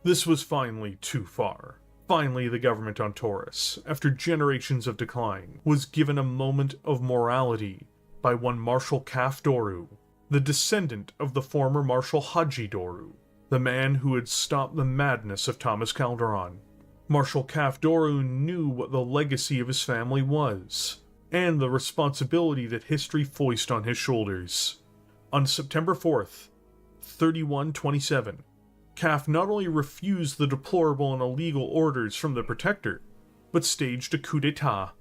This was finally too far. Finally, the government on Taurus, after generations of decline, was given a moment of morality by one Marshal Kaf Doru, the descendant of the former Marshal Haji Doru, the man who had stopped the madness of Thomas Calderon. Marshal Kaf Doru knew what the legacy of his family was, and the responsibility that history foisted on his shoulders. On September 4th, 3127, Kaf not only refused the deplorable and illegal orders from the Protector, but staged a coup d'etat.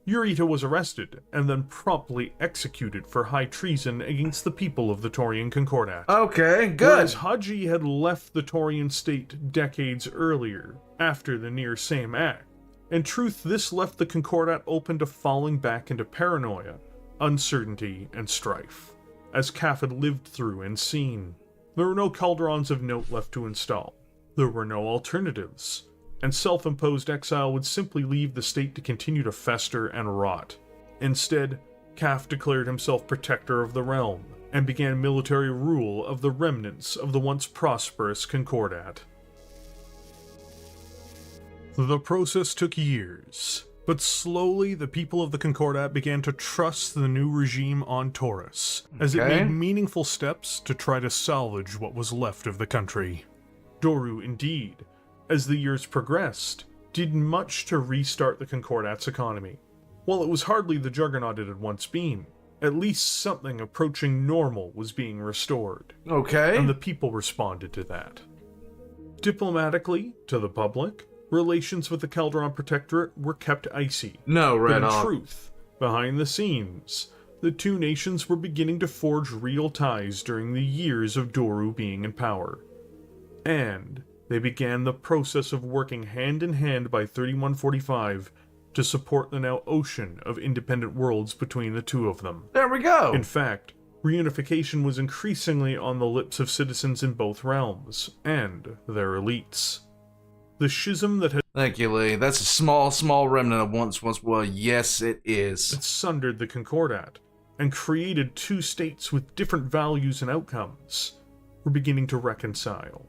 Ureita was arrested and then promptly executed for high treason against the people of the Taurian Concordat. Okay, good. Whereas Haji had left the Taurian state decades earlier, after the near same act. In truth, this left the Concordat open to falling back into paranoia, uncertainty, and strife, as Kaf had lived through and seen. There were no Calderons of note left to install. There were no alternatives, and self-imposed exile would simply leave the state to continue to fester and rot. Instead, Kaf declared himself protector of the realm, and began military rule of the remnants of the once prosperous Concordat. The process took years, but slowly the people of the Concordat began to trust the new regime on Taurus, as it made meaningful steps to try to salvage what was left of the country. Doru, indeed, as the years progressed, did much to restart the Concordat's economy. While it was hardly the juggernaut it had once been, at least something approaching normal was being restored. Okay. And the people responded to that. Diplomatically, to the public, relations with the Calderon Protectorate were kept icy. No, But right in on. truth, behind the scenes, the two nations were beginning to forge real ties during the years of Doru being in power. And they began the process of working hand in hand by 3145 to support the now ocean of independent worlds between the two of them. There we go. In fact, Reunification was increasingly on the lips of citizens in both realms, and their elites. The schism that had Thank you, Lee. That's a small remnant of once was. Yes, it is. sundered the Concordat, and created two states with different values and outcomes, were beginning to reconcile.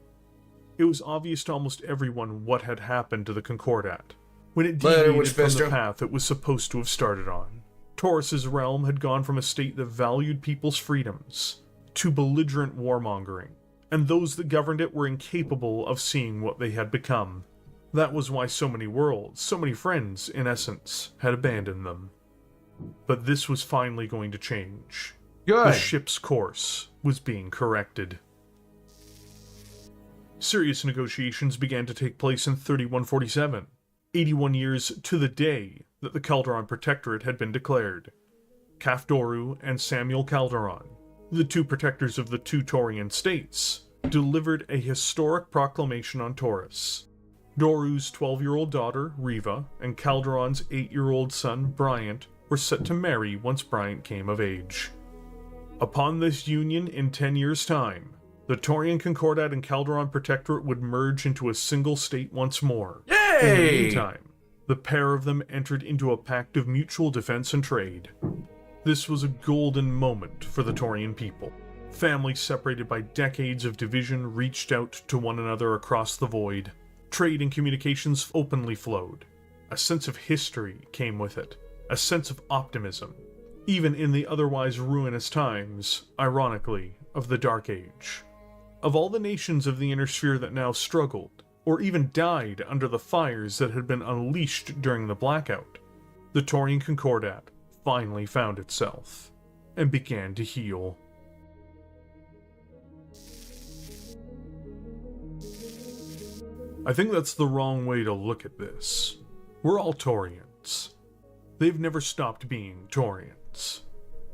It was obvious to almost everyone what had happened to the Concordat, when it deviated from the path it was supposed to have started on. Taurus's realm had gone from a state that valued people's freedoms to belligerent warmongering, and those that governed it were incapable of seeing what they had become. That was why so many worlds, so many friends, in essence, had abandoned them. But this was finally going to change. Good. The ship's course was being corrected. Serious negotiations began to take place in 3147, 81 years to the day that the Calderon Protectorate had been declared. Caf Doru and Samuel Calderon, the two protectors of the two Taurian states, delivered a historic proclamation on Taurus. Doru's 12-year-old daughter, Riva, and Calderon's 8-year-old son, Bryant, were set to marry once Bryant came of age. Upon this union in 10 years' time, the Taurian Concordat and Calderon Protectorate would merge into a single state once more. Yay! In the meantime, the pair of them entered into a pact of mutual defense and trade. This was a golden moment for the Taurian people. Families separated by decades of division reached out to one another across the void. Trade and communications openly flowed. A sense of history came with it, a sense of optimism, even in the otherwise ruinous times, ironically, of the Dark Age. Of all the nations of the Inner Sphere that now struggled, or even died under the fires that had been unleashed during the blackout, the Taurian Concordat finally found itself, and began to heal. I think that's the wrong way to look at this. We're all Taurians. They've never stopped being Taurians.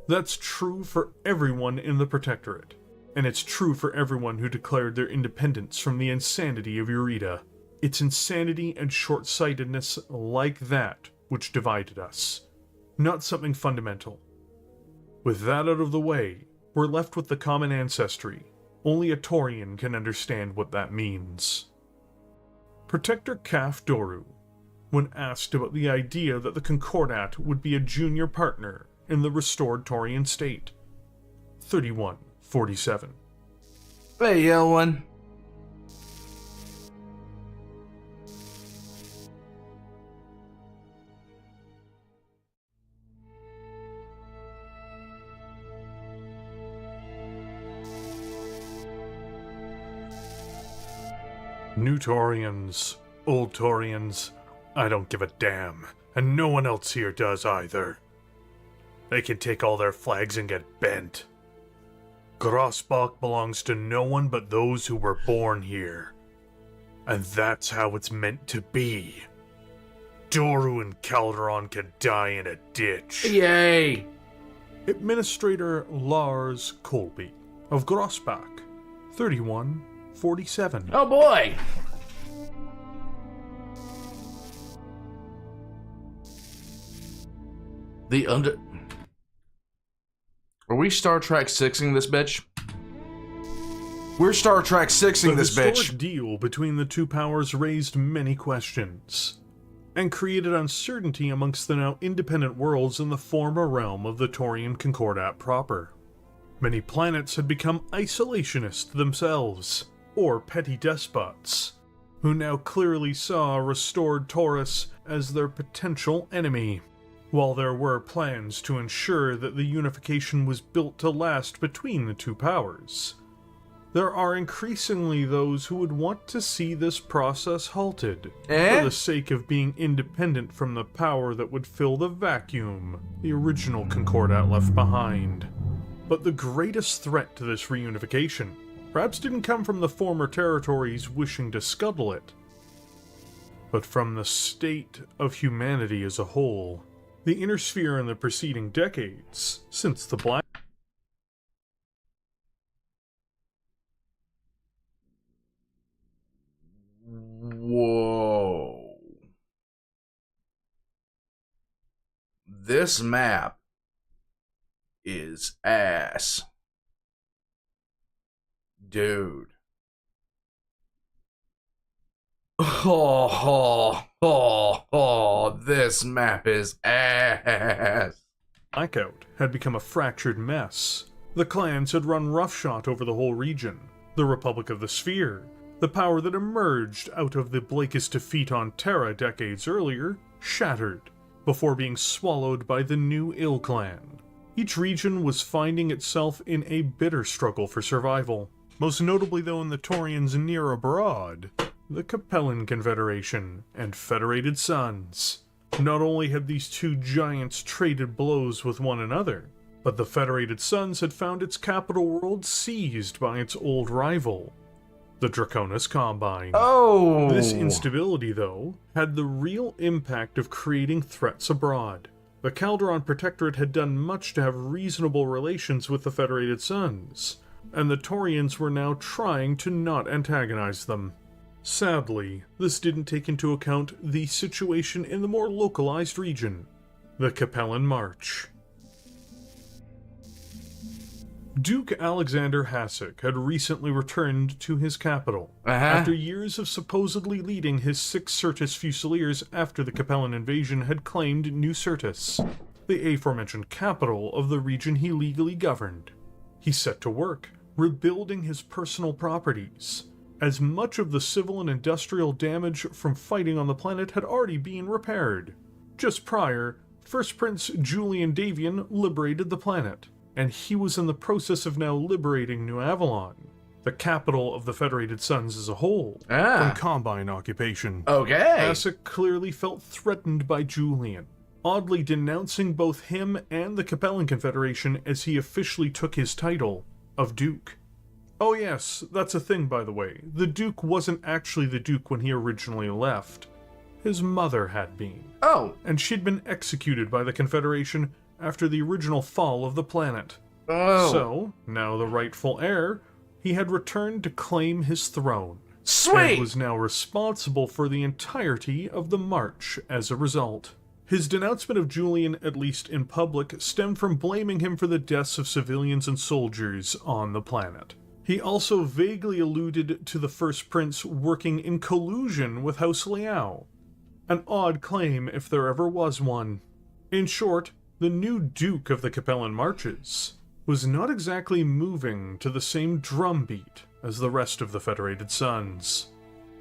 That's true for everyone in the Protectorate, and it's true for everyone who declared their independence from the insanity of Ureita. It's insanity and short-sightedness like that which divided us, not something fundamental. With that out of the way, we're left with the common ancestry. Only a Taurian can understand what that means. Protector Caf Doru, when asked about the idea that the Concordat would be a junior partner in the restored Taurian state. 3147. Hey, yellow one. New Taurians, old Taurians, I don't give a damn, and no one else here does either. They can take all their flags and get bent. Grossbach belongs to no one but those who were born here. And that's how it's meant to be. Doru and Calderon can die in a ditch. Yay! Administrator Lars Colby of Grossbach, 3147. Oh boy! Are we Star Trek 6ing this bitch? We're Star Trek 6ing this bitch. The historic deal between the two powers raised many questions, and created uncertainty amongst the now independent worlds in the former realm of the Taurian Concordat proper. Many planets had become isolationists themselves, or petty despots, who now clearly saw a restored Taurus as their potential enemy. While there were plans to ensure that the unification was built to last between the two powers, there are increasingly those who would want to see this process halted, for the sake of being independent from the power that would fill the vacuum the original Concordat left behind. But the greatest threat to this reunification perhaps didn't come from the former territories wishing to scuttle it, but from the state of humanity as a whole. The Inner Sphere in the preceding decades, since the Black... Whoa. This map is ass. Dude. This map is ass. Blackout had become a fractured mess. The clans had run roughshod over the whole region. The Republic of the Sphere, the power that emerged out of the Blakist defeat on Terra decades earlier, shattered, before being swallowed by the new Ill clan. Each region was finding itself in a bitter struggle for survival, most notably though in the Taurians near abroad, the Capellan Confederation and Federated Sons. Not only had these two giants traded blows with one another, but the Federated Sons had found its capital world seized by its old rival, the Draconis Combine. Oh! This instability, though, had the real impact of creating threats abroad. The Calderon Protectorate had done much to have reasonable relations with the Federated Sons, and the Taurians were now trying to not antagonize them. Sadly, this didn't take into account the situation in the more localized region, the Capellan March. Duke Alexander Hassac had recently returned to his capital, after years of supposedly leading his 6 Syrtis Fusiliers after the Capellan invasion had claimed New Syrtis, the aforementioned capital of the region he legally governed. He set to work, rebuilding his personal properties, as much of the civil and industrial damage from fighting on the planet had already been repaired. Just prior, First Prince Julian Davian liberated the planet, and he was in the process of now liberating New Avalon, the capital of the Federated Sons as a whole, from Combine occupation. Okay. Hassac clearly felt threatened by Julian, oddly denouncing both him and the Capellan Confederation as he officially took his title of Duke. Oh yes, that's a thing, by the way. The Duke wasn't actually the Duke when he originally left. His mother had been. Oh. And she'd been executed by the Confederation after the original fall of the planet. Oh. So, now the rightful heir, he had returned to claim his throne. Sweet! And was now responsible for the entirety of the march as a result. His denouncement of Julian, at least in public, stemmed from blaming him for the deaths of civilians and soldiers on the planet. He also vaguely alluded to the First Prince working in collusion with House Liao. An odd claim if there ever was one. In short, the new Duke of the Capellan Marches was not exactly moving to the same drumbeat as the rest of the Federated Sons.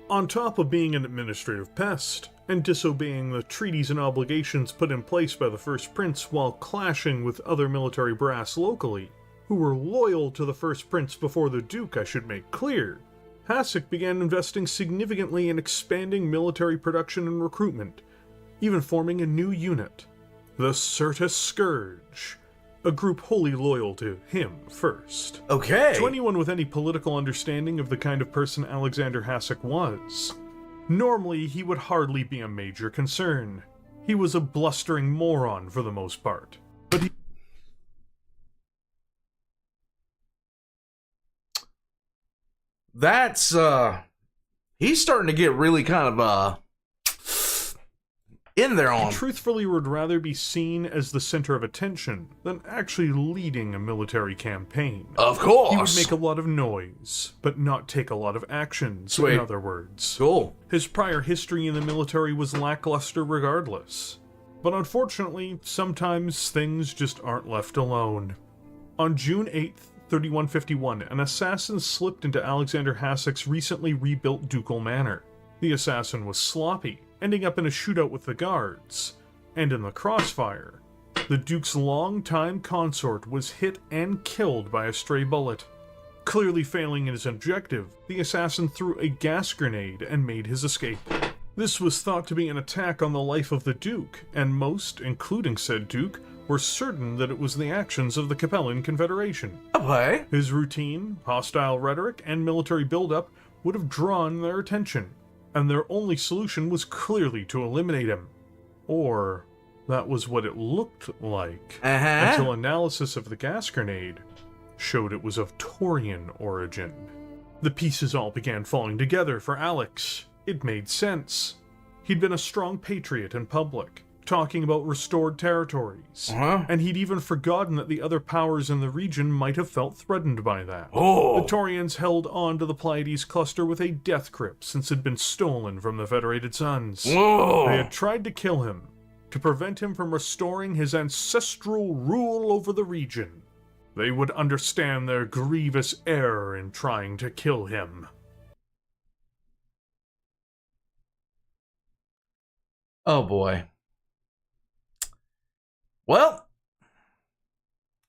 On top of being an administrative pest, and disobeying the treaties and obligations put in place by the First Prince while clashing with other military brass locally, who were loyal to the First Prince before the Duke, I should make clear, Hassac began investing significantly in expanding military production and recruitment, even forming a new unit, the Syrtis Scourge, a group wholly loyal to him first. Okay. To anyone with any political understanding of the kind of person Alexander Hassac was, normally he would hardly be a major concern. He was a blustering moron for the most part. But he That's, he's starting to get really kind of, in there on. He truthfully would rather be seen as the center of attention than actually leading a military campaign. Of course. He would make a lot of noise, but not take a lot of actions, Sweet. in other words. Cool. His prior history in the military was lackluster regardless. But unfortunately, sometimes things just aren't left alone. On June 8th, 3151, an assassin slipped into Alexander Hassac's recently rebuilt ducal manor. The assassin was sloppy, ending up in a shootout with the guards, and in the crossfire, the Duke's longtime consort was hit and killed by a stray bullet. Clearly failing in his objective, the assassin threw a gas grenade and made his escape. This was thought to be an attack on the life of the Duke, and most, including said Duke, were certain that it was the actions of the Capellan Confederation. Okay. His routine, hostile rhetoric, and military buildup would have drawn their attention, and their only solution was clearly to eliminate him. Or, that was what it looked like, until analysis of the gas grenade showed it was of Taurian origin. The pieces all began falling together for Alex. It made sense. He'd been a strong patriot in public, talking about restored territories. And he'd even forgotten that the other powers in the region might have felt threatened by that. The Taurians held on to the Pleiades cluster with a death grip since it had been stolen from the Federated Suns. They had tried to kill him, to prevent him from restoring his ancestral rule over the region. They would understand their grievous error in trying to kill him. Oh boy. Well,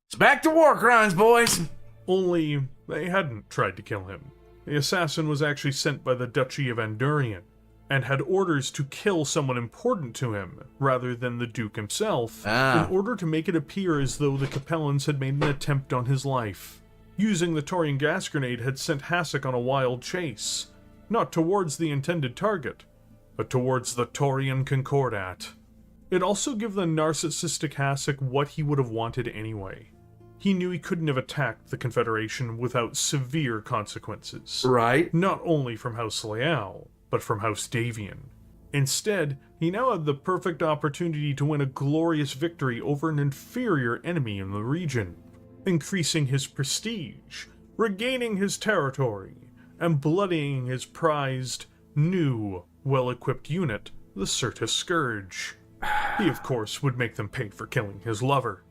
it's back to war crimes, boys. Only they hadn't tried to kill him. The assassin was actually sent by the Duchy of Andurian, and had orders to kill someone important to him, rather than the Duke himself, in order to make it appear as though the Capellans had made an attempt on his life. Using the Taurian gas grenade had sent Hassac on a wild chase, not towards the intended target, but towards the Taurian Concordat. It also gave the narcissistic Hassac what he would have wanted anyway. He knew he couldn't have attacked the Confederation without severe consequences. Right. Not only from House Leal, but from House Davian. Instead, he now had the perfect opportunity to win a glorious victory over an inferior enemy in the region, increasing his prestige, regaining his territory, and bloodying his prized, new, well-equipped unit, the Sirtis Scourge. He, of course, would make them pay for killing his lover.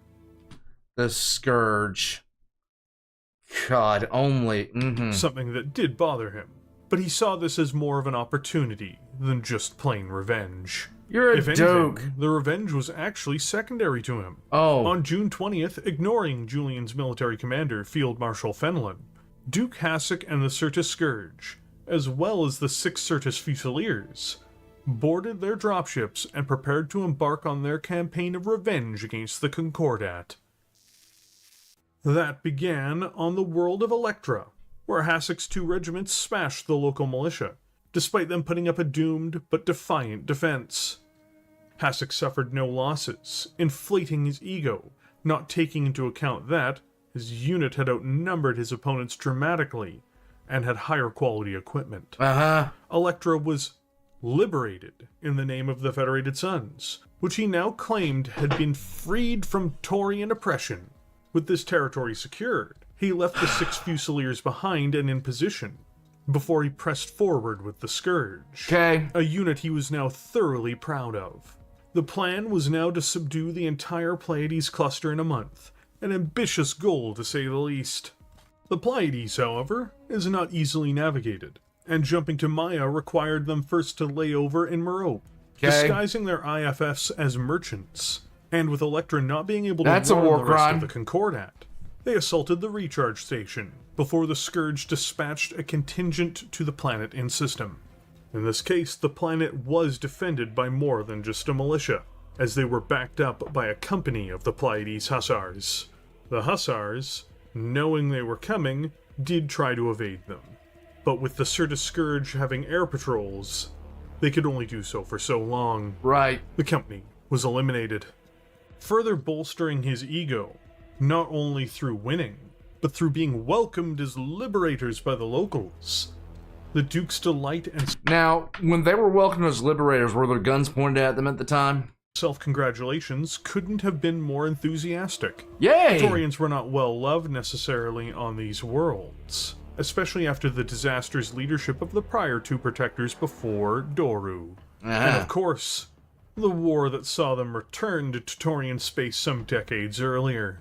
The Scourge. God, only. Something that did bother him, but he saw this as more of an opportunity than just plain revenge. You're a If joke. anything, the revenge was actually secondary to him. Oh. On June 20th, ignoring Julian's military commander, Field Marshal Fenelon, Duke Hassac and the Sirtis Scourge, as well as the 6 Sirtis Fusiliers, boarded their dropships and prepared to embark on their campaign of revenge against the Concordat. That began on the world of Electra, where Hassac's 2 regiments smashed the local militia, despite them putting up a doomed but defiant defense. Hassac suffered no losses, inflating his ego, not taking into account that his unit had outnumbered his opponents dramatically and had higher quality equipment. Electra was liberated in the name of the Federated Suns, which he now claimed had been freed from Taurian oppression. With this territory secured, he left the 6 Fusiliers behind and in position, before he pressed forward with the Scourge, a unit he was now thoroughly proud of. The plan was now to subdue the entire Pleiades cluster in a month, an ambitious goal to say the least. The Pleiades, however, is not easily navigated, and jumping to Maya required them first to lay over in Merope, disguising their IFFs as merchants, and with Electra not being able to That's a warn war the rest crime. of the Concordat, they assaulted the recharge station before the Scourge dispatched a contingent to the planet in system. In this case, the planet was defended by more than just a militia, as they were backed up by a company of the Pleiades Hussars. The Hussars, knowing they were coming, did try to evade them, but with the Sirtis Scourge having air patrols, they could only do so for so long. Right. The company was eliminated, further bolstering his ego, not only through winning, but through being welcomed as liberators by the locals. The Duke's delight and Now, when they were welcomed as liberators, were their guns pointed at them at the time? self-congratulations couldn't have been more enthusiastic. Yay! Taurians were not well loved necessarily on these worlds, especially after the disastrous leadership of the prior 2 protectors before Doru. And of course, the war that saw them return to Taurian space some decades earlier.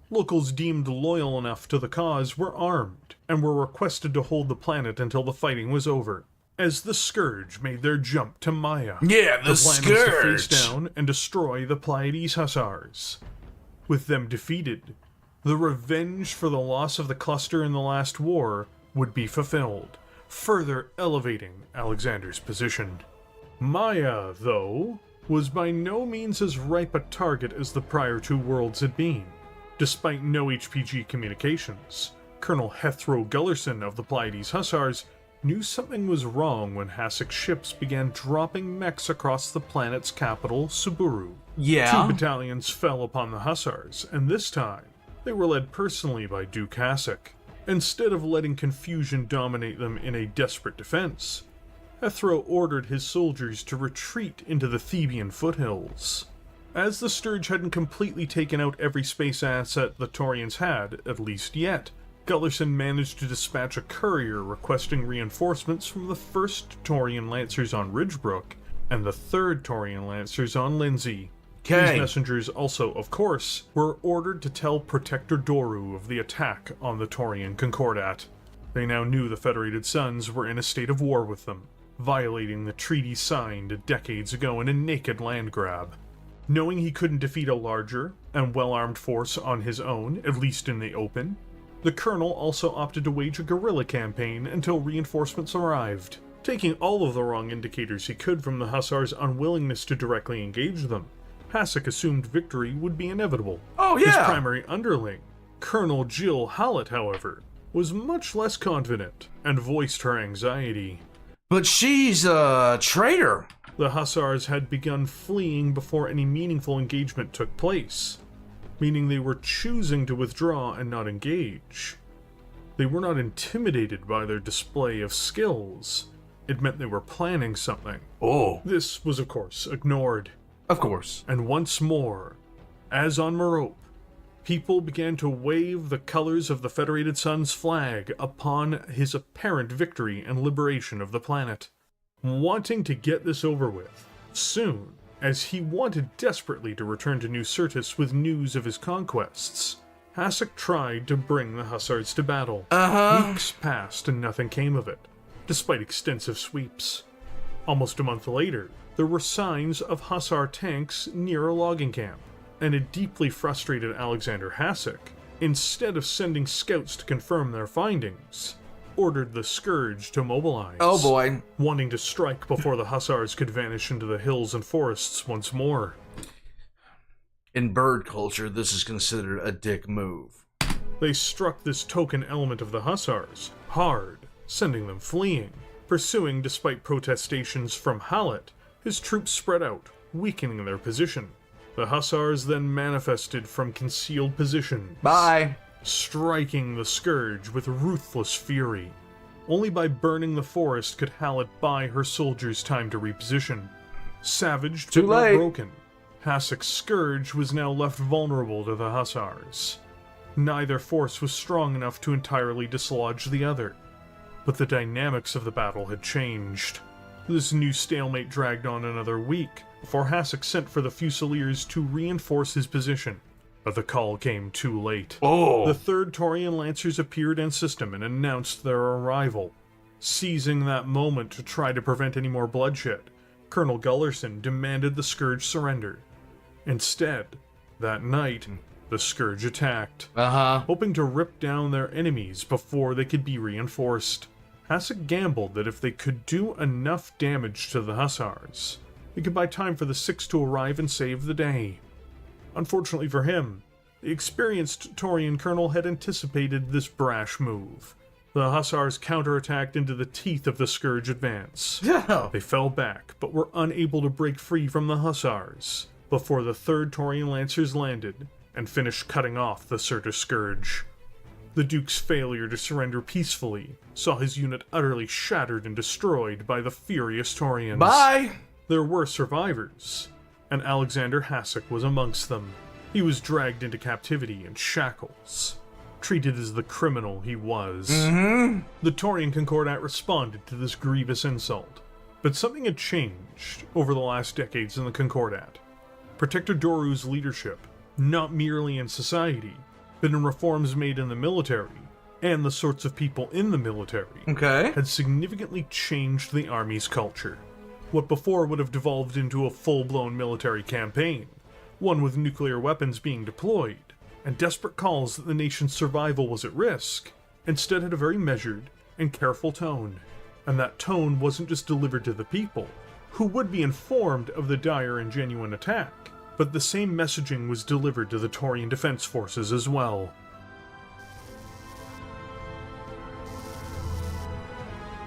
Locals deemed loyal enough to the cause were armed, and were requested to hold the planet until the fighting was over, as the Scourge made their jump to Maya. Yeah, the plan Scourge! was to face down and destroy the Pleiades Hussars. With them defeated, the revenge for the loss of the cluster in the last war would be fulfilled, further elevating Alexander's position. Maya, though, was by no means as ripe a target as the prior 2 worlds had been. Despite no HPG communications, Colonel Hethro Gullerson of the Pleiades Hussars knew something was wrong when Hassac's ships began dropping mechs across the planet's capital, Subaru. 2 battalions fell upon the Hussars, and this time, they were led personally by Duke Hassac. Instead of letting confusion dominate them in a desperate defense, Hethro ordered his soldiers to retreat into the Theban foothills. As the Scourge hadn't completely taken out every space asset the Taurians had, at least yet, Gullerson managed to dispatch a courier requesting reinforcements from the 1st Taurian Lancers on Ridgebrook and the 3rd Taurian Lancers on Lindsay. These messengers also, of course, were ordered to tell Protector Doru of the attack on the Taurian Concordat. They now knew the Federated Suns were in a state of war with them, violating the treaty signed decades ago in a naked land grab. Knowing he couldn't defeat a larger and well-armed force on his own, at least in the open, the Colonel also opted to wage a guerrilla campaign until reinforcements arrived, taking all of the wrong indicators he could from the Hussars' unwillingness to directly engage them. Hassac assumed victory would be inevitable. Oh, yeah! His primary underling, Colonel Jill Hallett, however, was much less confident and voiced her anxiety. But she's a traitor. The Hussars had begun fleeing before any meaningful engagement took place, meaning they were choosing to withdraw and not engage. They were not intimidated by their display of skills. It meant they were planning something. Oh. This was, of course, ignored. Of course. And once more, as on Merope, people began to wave the colors of the Federated Sun's flag upon his apparent victory and liberation of the planet. Wanting to get this over with, soon, as he wanted desperately to return to New Syrtis with news of his conquests, Hassac tried to bring the Hussars to battle. Weeks passed and nothing came of it, despite extensive sweeps. Almost a month later, there were signs of Hussar tanks near a logging camp, and a deeply frustrated Alexander Hassac, instead of sending scouts to confirm their findings, ordered the Scourge to mobilize. Oh boy. Wanting to strike before the Hussars could vanish into the hills and forests once more. In bird culture, this is considered a dick move. They struck this token element of the Hussars hard, sending them fleeing. Pursuing despite protestations from Hallett, his troops spread out, weakening their position. The Hussars then manifested from concealed positions. Bye. Striking the Scourge with ruthless fury. Only by burning the forest could Hallett buy her soldiers time to reposition. Savaged Too but not late. broken, Hassac's Scourge was now left vulnerable to the Hussars. Neither force was strong enough to entirely dislodge the other, but the dynamics of the battle had changed. This new stalemate dragged on another week before Hassac sent for the Fusiliers to reinforce his position. But the call came too late. Oh. The 3rd Taurian Lancers appeared in system and announced their arrival. Seizing that moment to try to prevent any more bloodshed, Colonel Gullerson demanded the Scourge surrender. Instead, that night, the Scourge attacked, hoping to rip down their enemies before they could be reinforced. Hassac gambled that if they could do enough damage to the Hussars, they could buy time for the 6 to arrive and save the day. Unfortunately for him, the experienced Taurian colonel had anticipated this brash move. The Hussars counterattacked into the teeth of the Scourge advance. Yeah. They fell back, but were unable to break free from the Hussars before the 3rd Taurian Lancers landed and finished cutting off the Syrtis Scourge. The Duke's failure to surrender peacefully saw his unit utterly shattered and destroyed by the furious Taurians. Bye! There were survivors, and Alexander Hassac was amongst them. He was dragged into captivity in shackles, treated as the criminal he was. The Taurian Concordat responded to this grievous insult, but something had changed over the last decades in the Concordat. Protector Doru's leadership, not merely in society, but in reforms made in the military, and the sorts of people in the military, had significantly changed the army's culture. What before would have devolved into a full-blown military campaign, one with nuclear weapons being deployed, and desperate calls that the nation's survival was at risk, instead had a very measured and careful tone. And that tone wasn't just delivered to the people, who would be informed of the dire and genuine attack, but the same messaging was delivered to the Taurian defense forces as well.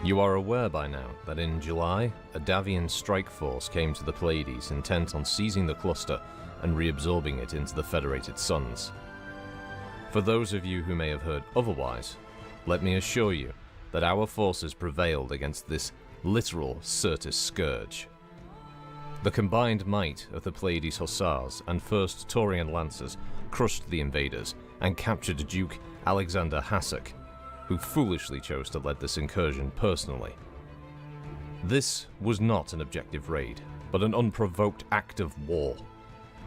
You are aware by now that in July, a Davian strike force came to the Pleiades intent on seizing the cluster and reabsorbing it into the Federated Suns. For those of you who may have heard otherwise, let me assure you that our forces prevailed against this literal Syrtis Scourge. The combined might of the Pleiades Hussars and 1st Taurian Lancers crushed the invaders and captured Duke Alexander Hassac, who foolishly chose to lead this incursion personally. This was not an objective raid, but an unprovoked act of war,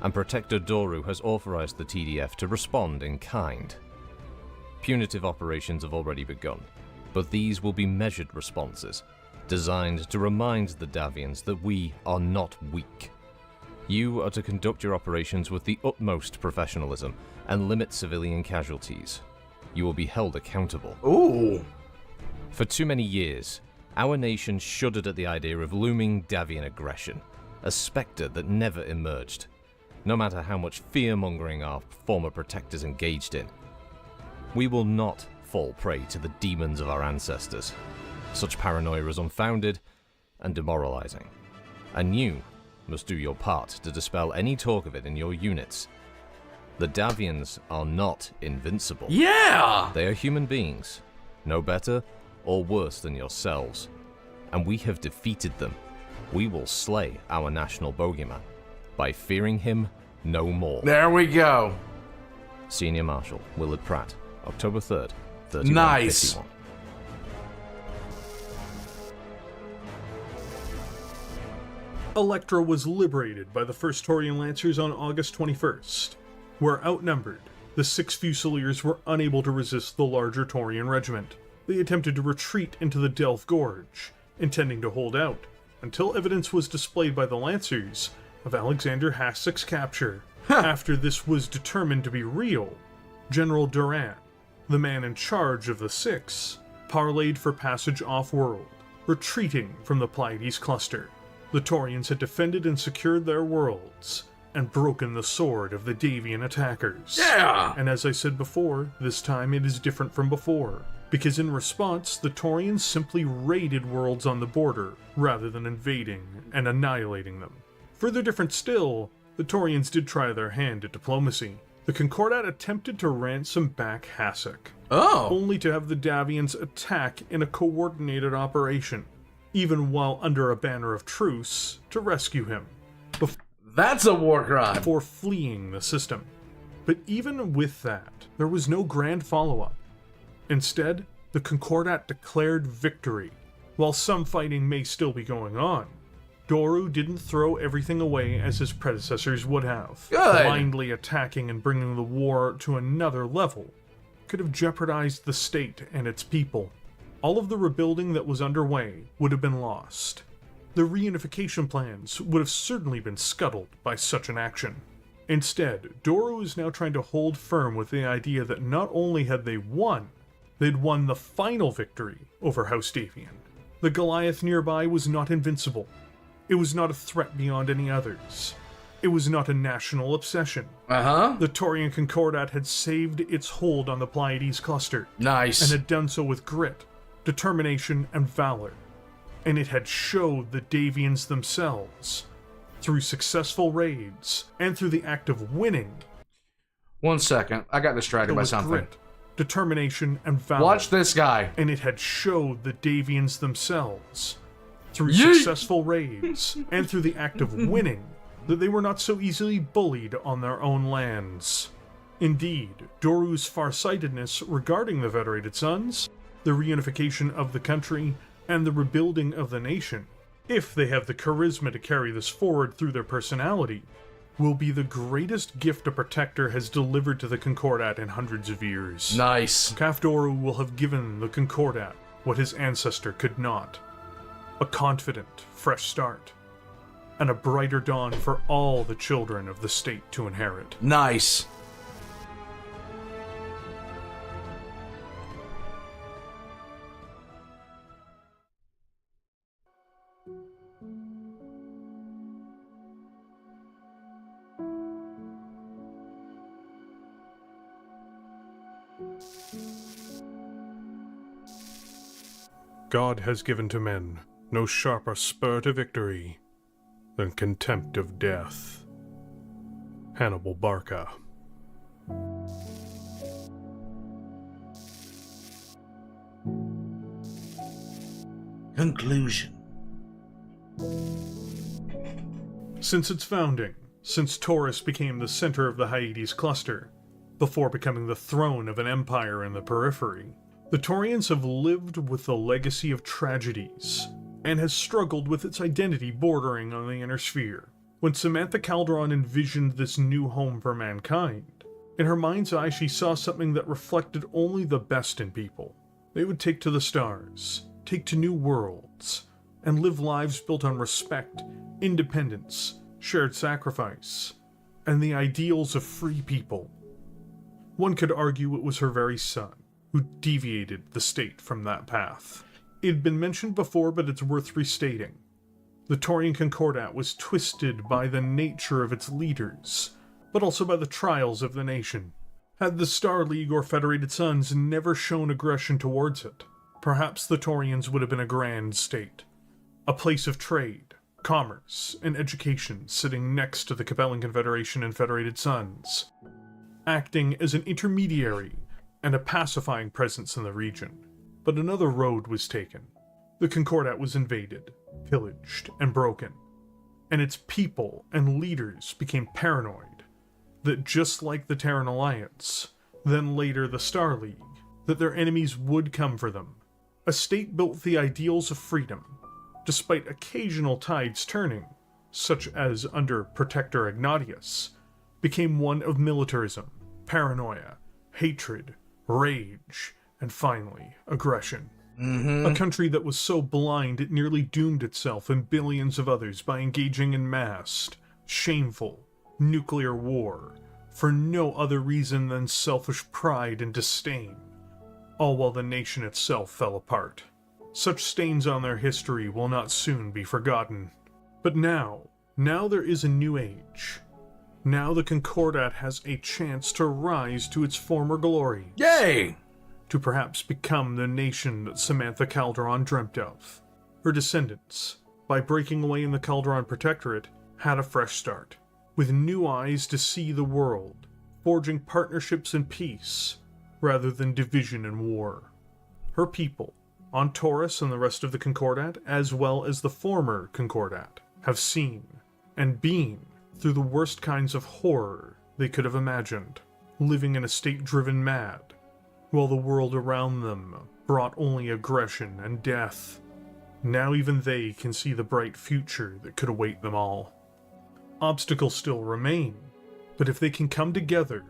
and Protector Doru has authorized the TDF to respond in kind. Punitive operations have already begun, but these will be measured responses, designed to remind the Davians that we are not weak. You are to conduct your operations with the utmost professionalism and limit civilian casualties. You will be held accountable. Ooh. For too many years, our nation shuddered at the idea of looming Davian aggression, a spectre that never emerged, no matter how much fear-mongering our former protectors engaged in. We will not fall prey to the demons of our ancestors. Such paranoia is unfounded and demoralizing, and you must do your part to dispel any talk of it in your units. The Davians are not invincible. Yeah! They are human beings, no better or worse than yourselves, and we have defeated them. We will slay our national bogeyman by fearing him no more. There we go. Senior Marshal Willard Pratt, October 3rd, 3151. Nice. Electra was liberated by the 1st Taurian Lancers on August 21st. Where outnumbered, the 6 Fusiliers were unable to resist the larger Taurian regiment. They attempted to retreat into the Delph Gorge, intending to hold out, until evidence was displayed by the Lancers of Alexander Hassac's capture. After this was determined to be real, General Durant, the man in charge of the 6, parlayed for passage off-world, retreating from the Pleiades cluster. The Taurians had defended and secured their worlds, and broken the sword of the Davian attackers. Yeah! And as I said before, this time it is different from before, because in response, the Taurians simply raided worlds on the border, rather than invading and annihilating them. Further different still, the Taurians did try their hand at diplomacy. The Concordat attempted to ransom back Hassac, only to have the Davians attack in a coordinated operation, even while under a banner of truce, to rescue him. That's a war crime. Before fleeing the system. But even with that, there was no grand follow-up. Instead, the Concordat declared victory. While some fighting may still be going on, Doru didn't throw everything away as his predecessors would have. Good. Blindly attacking and bringing the war to another level could have jeopardized the state and its people. All of the rebuilding that was underway would have been lost. The reunification plans would have certainly been scuttled by such an action. Instead, Doru is now trying to hold firm with the idea that not only had they won, they'd won the final victory over House Davian. The Goliath nearby was not invincible. It was not a threat beyond any others. It was not a national obsession. The Taurian Concordat had saved its hold on the Pleiades cluster. Nice. And had done so with grit, determination, and valor. And it had showed the Davians themselves, through successful raids, and through the act of winning. 1 second. I got distracted by with something. Grit, determination, and valor. Watch this guy. And it had showed the Davians themselves, through Yeet. successful raids, and through the act of winning, that they were not so easily bullied on their own lands. Indeed, Doru's farsightedness regarding the Federated Sons, the reunification of the country, and the rebuilding of the nation, if they have the charisma to carry this forward through their personality, will be the greatest gift a Protector has delivered to the Concordat in hundreds of years. Nice. Caf Doru will have given the Concordat what his ancestor could not. A confident, fresh start, and a brighter dawn for all the children of the state to inherit. Nice. God has given to men no sharper spur to victory than contempt of death. Hannibal Barca. Conclusion. Since its founding, since Taurus became the center of the Hyades cluster, before becoming the throne of an empire in the periphery, the Taurians have lived with the legacy of tragedies, and has struggled with its identity bordering on the inner sphere. When Samantha Calderon envisioned this new home for mankind, in her mind's eye she saw something that reflected only the best in people. They would take to the stars, take to new worlds, and live lives built on respect, independence, shared sacrifice, and the ideals of free people. One could argue it was her very son who deviated the state from that path. It had been mentioned before, but it's worth restating. The Taurian Concordat was twisted by the nature of its leaders, but also by the trials of the nation. Had the Star League or Federated Suns never shown aggression towards it, perhaps the Taurians would have been a grand state, a place of trade, commerce, and education sitting next to the Capellan Confederation and Federated Suns, acting as an intermediary and a pacifying presence in the region. But another road was taken. The Concordat was invaded, pillaged, and broken, and its people and leaders became paranoid that just like the Terran Alliance, then later the Star League, that their enemies would come for them. A state built the ideals of freedom, despite occasional tides turning, such as under Protector Ignatius, became one of militarism, paranoia, hatred, rage, and finally, aggression. A country that was so blind it nearly doomed itself and billions of others by engaging in massed, shameful, nuclear war for no other reason than selfish pride and disdain, all while the nation itself fell apart. Such stains on their history will not soon be forgotten. But now there is a new age. Now the Concordat has a chance to rise to its former glory. Yay! To perhaps become the nation that Samantha Calderon dreamt of. Her descendants, by breaking away in the Calderon Protectorate, had a fresh start, with new eyes to see the world, forging partnerships in peace, rather than division and war. Her people, on Taurus and the rest of the Concordat, as well as the former Concordat, have seen and been through the worst kinds of horror they could have imagined, living in a state driven mad, while the world around them brought only aggression and death. Now even they can see the bright future that could await them all. Obstacles still remain, but if they can come together,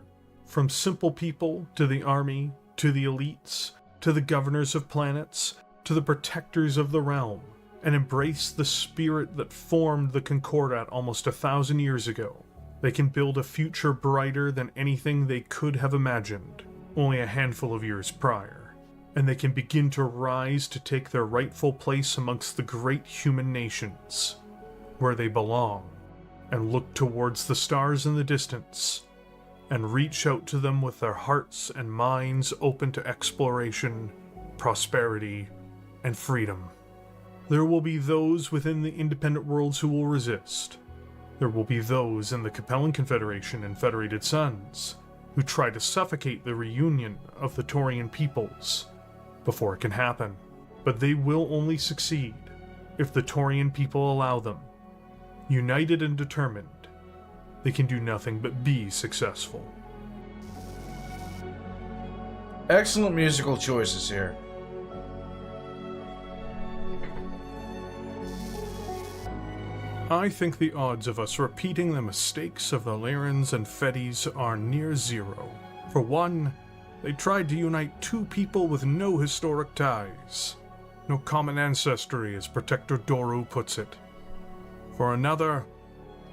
from simple people to the army, to the elites, to the governors of planets, to the protectors of the realm, and embrace the spirit that formed the Concordat almost 1,000 years ago, they can build a future brighter than anything they could have imagined only a handful of years prior, and they can begin to rise to take their rightful place amongst the great human nations, where they belong, and look towards the stars in the distance, and reach out to them with their hearts and minds open to exploration, prosperity, and freedom. There will be those within the independent worlds who will resist. There will be those in the Capellan Confederation and Federated Suns who try to suffocate the reunion of the Taurian peoples before it can happen. But they will only succeed if the Taurian people allow them. United and determined, they can do nothing but be successful. Excellent musical choices here. I think the odds of us repeating the mistakes of the Lyrans and Fedis are near zero. For one, they tried to unite two people with no historic ties, no common ancestry, as Protector Doru puts it. For another,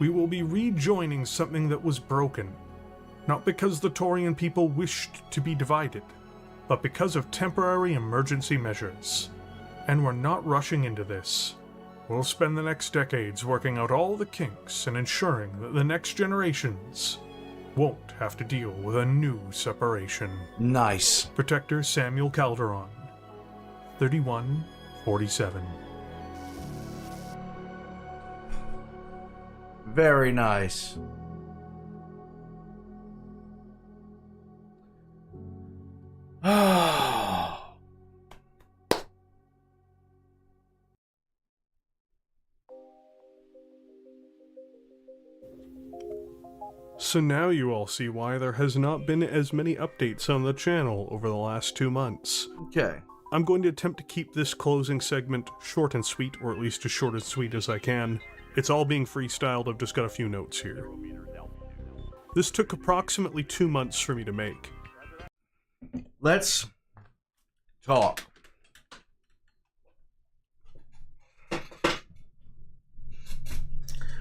we will be rejoining something that was broken, not because the Taurian people wished to be divided, but because of temporary emergency measures. And we're not rushing into this. We'll spend the next decades working out all the kinks and ensuring that the next generations won't have to deal with a new separation. Nice. Protector Samuel Calderon, 3147. Very nice. So now you all see why there has not been as many updates on the channel over the last 2 months. Okay. I'm going to attempt to keep this closing segment short and sweet, or at least as short and sweet as I can. It's all being freestyled, I've just got a few notes here. This took approximately 2 months for me to make. Let's talk.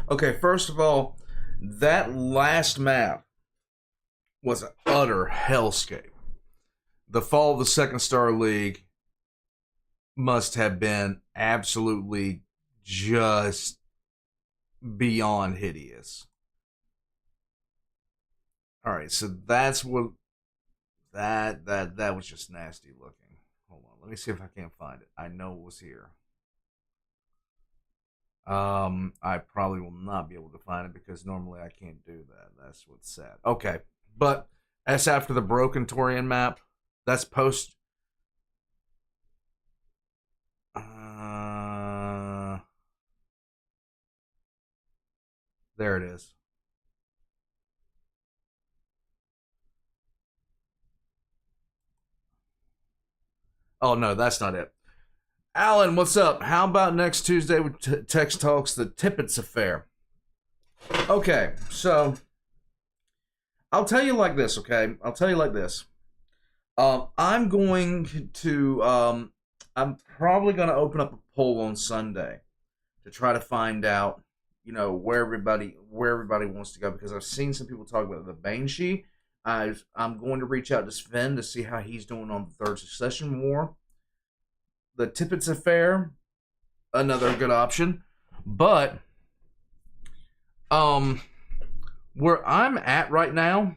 Okay, first of all, that last map was an utter hellscape. The fall of the Second Star League must have been absolutely just beyond hideous. All right, so that's what that was just nasty looking. Hold on, let me see if I can't find it. I know it was here. I probably will not be able to find it because normally I can't do that. That's what's sad. Okay, but that's after the broken Taurian map. That's post. There it is. Oh no, that's not it. Alan, what's up? How about next Tuesday with Text Talks, the Tippets affair? Okay, so I'll tell you like this, okay? I'll tell you like this. I'm going to, I'm probably going to open up a poll on Sunday to try to find out, you know, where everybody wants to go, because I've seen some people talk about the Banshee. I'm going to reach out to Sven to see how he's doing on the Third Succession War. The Tippets affair, another good option. But where I'm at right now,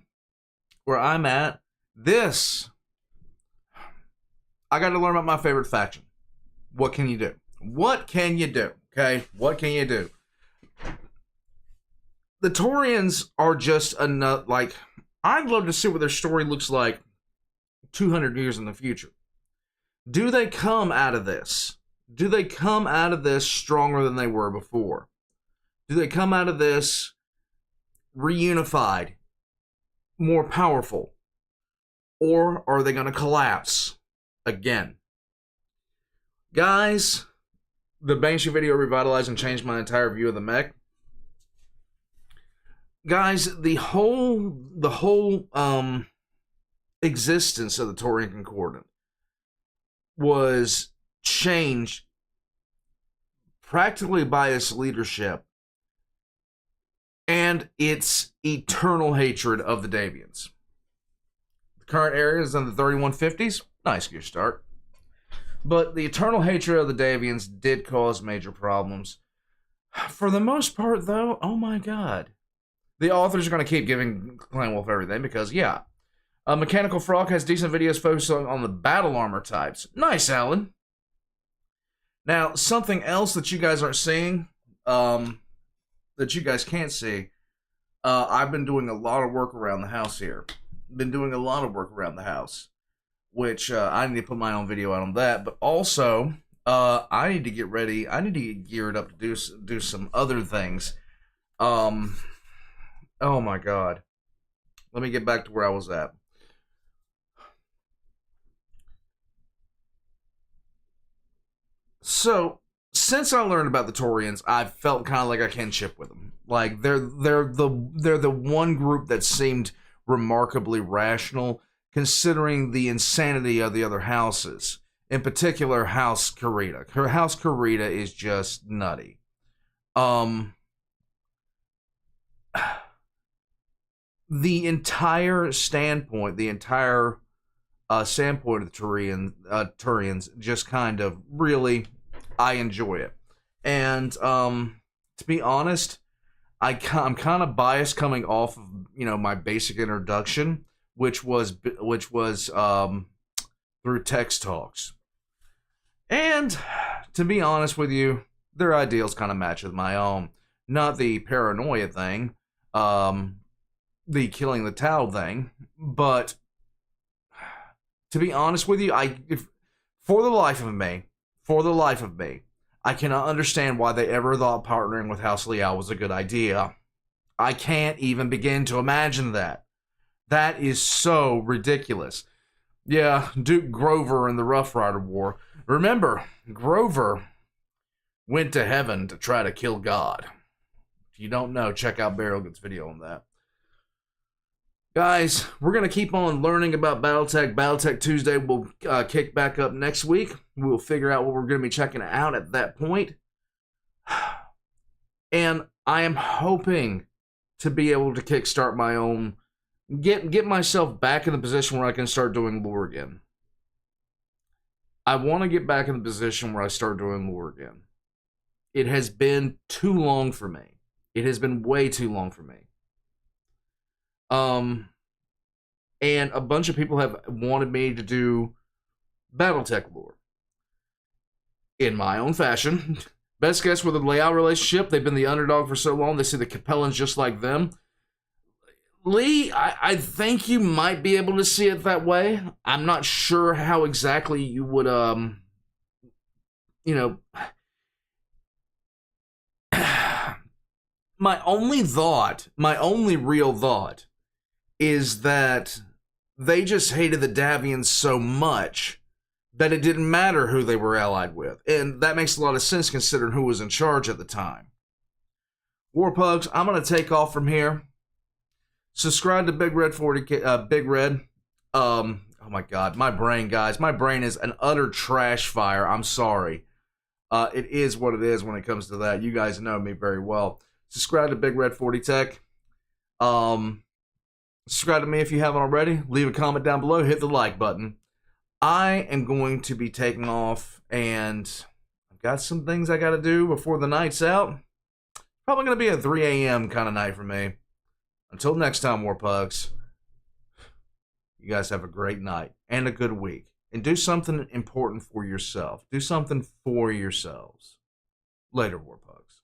this, I got to learn about my favorite faction. What can you do? What can you do? Okay, what can you do? The Taurians are just another, like, I'd love to see what their story looks like 200 years in the future. Do they come out of this? Do they come out of this stronger than they were before? Do they come out of this reunified, more powerful? Or are they going to collapse again? Guys, the Banshee video revitalized and changed my entire view of the mech. Guys, the whole existence of the Taurian Concordat was changed practically by its leadership and its eternal hatred of the Davians. The current area is in the 3150s. Nice good start. But the eternal hatred of the Davians did cause major problems. For the most part, though, oh my god. The authors are going to keep giving Clan Wolf everything because, yeah. Mechanical Frog has decent videos focusing on the battle armor types. Nice, Alan. Now, something else that you guys aren't seeing, that you guys can't see, I've been doing a lot of work around the house here. Which I need to put my own video out on that. But also, I need to get ready. I need to get geared up to do some other things. Oh my god. Let me get back to where I was at. So, since I learned about the Taurians, I felt kind of like I kinship with them. Like they're the one group that seemed remarkably rational, considering the insanity of the other houses. In particular, House Ureita. House Ureita is just nutty. The entire standpoint, of the Taurians, just kind of really, I enjoy it. And to be honest, I'm kind of biased coming off of, you know, my basic introduction, which was through Text Talks. And to be honest with you, their ideals kind of match with my own. Not the paranoia thing, the killing the Tau thing, but to be honest with you, for the life of me, I cannot understand why they ever thought partnering with House Liao was a good idea. I can't even begin to imagine that. That is so ridiculous. Yeah, Duke Grover in the Rough Rider War. Remember, Grover went to heaven to try to kill God. If you don't know, check out Barrelgood's video on that. Guys, we're going to keep on learning about Battletech. Battletech Tuesday will kick back up next week. We'll figure out what we're going to be checking out at that point. And I am hoping to be able to kickstart my own, get myself back in the position where I can start doing lore again. I want to get back in the position where I start doing lore again. It has been too long for me. It has been way too long for me. And a bunch of people have wanted me to do Battletech lore. In my own fashion. Best guess with the layout relationship. They've been the underdog for so long. They see the Capellans just like them. Lee, I think you might be able to see it that way. I'm not sure how exactly you would, you know... My only real thought, is that they just hated the Davians so much that it didn't matter who they were allied with. And that makes a lot of sense considering who was in charge at the time. Warpugs, I'm going to take off from here. Subscribe to Big Red Big Red. Oh my God, my brain, guys. My brain is an utter trash fire. I'm sorry. It is what it is when it comes to that. You guys know me very well. Subscribe to Big Red-40TECH. Subscribe to me if you haven't already. Leave a comment down below. Hit the like button. I am going to be taking off, and I've got some things I got to do before the night's out. Probably going to be a 3 a.m. kind of night for me. Until next time, Warpugs, you guys have a great night and a good week. And do something important for yourself. Do something for yourselves. Later, Warpugs.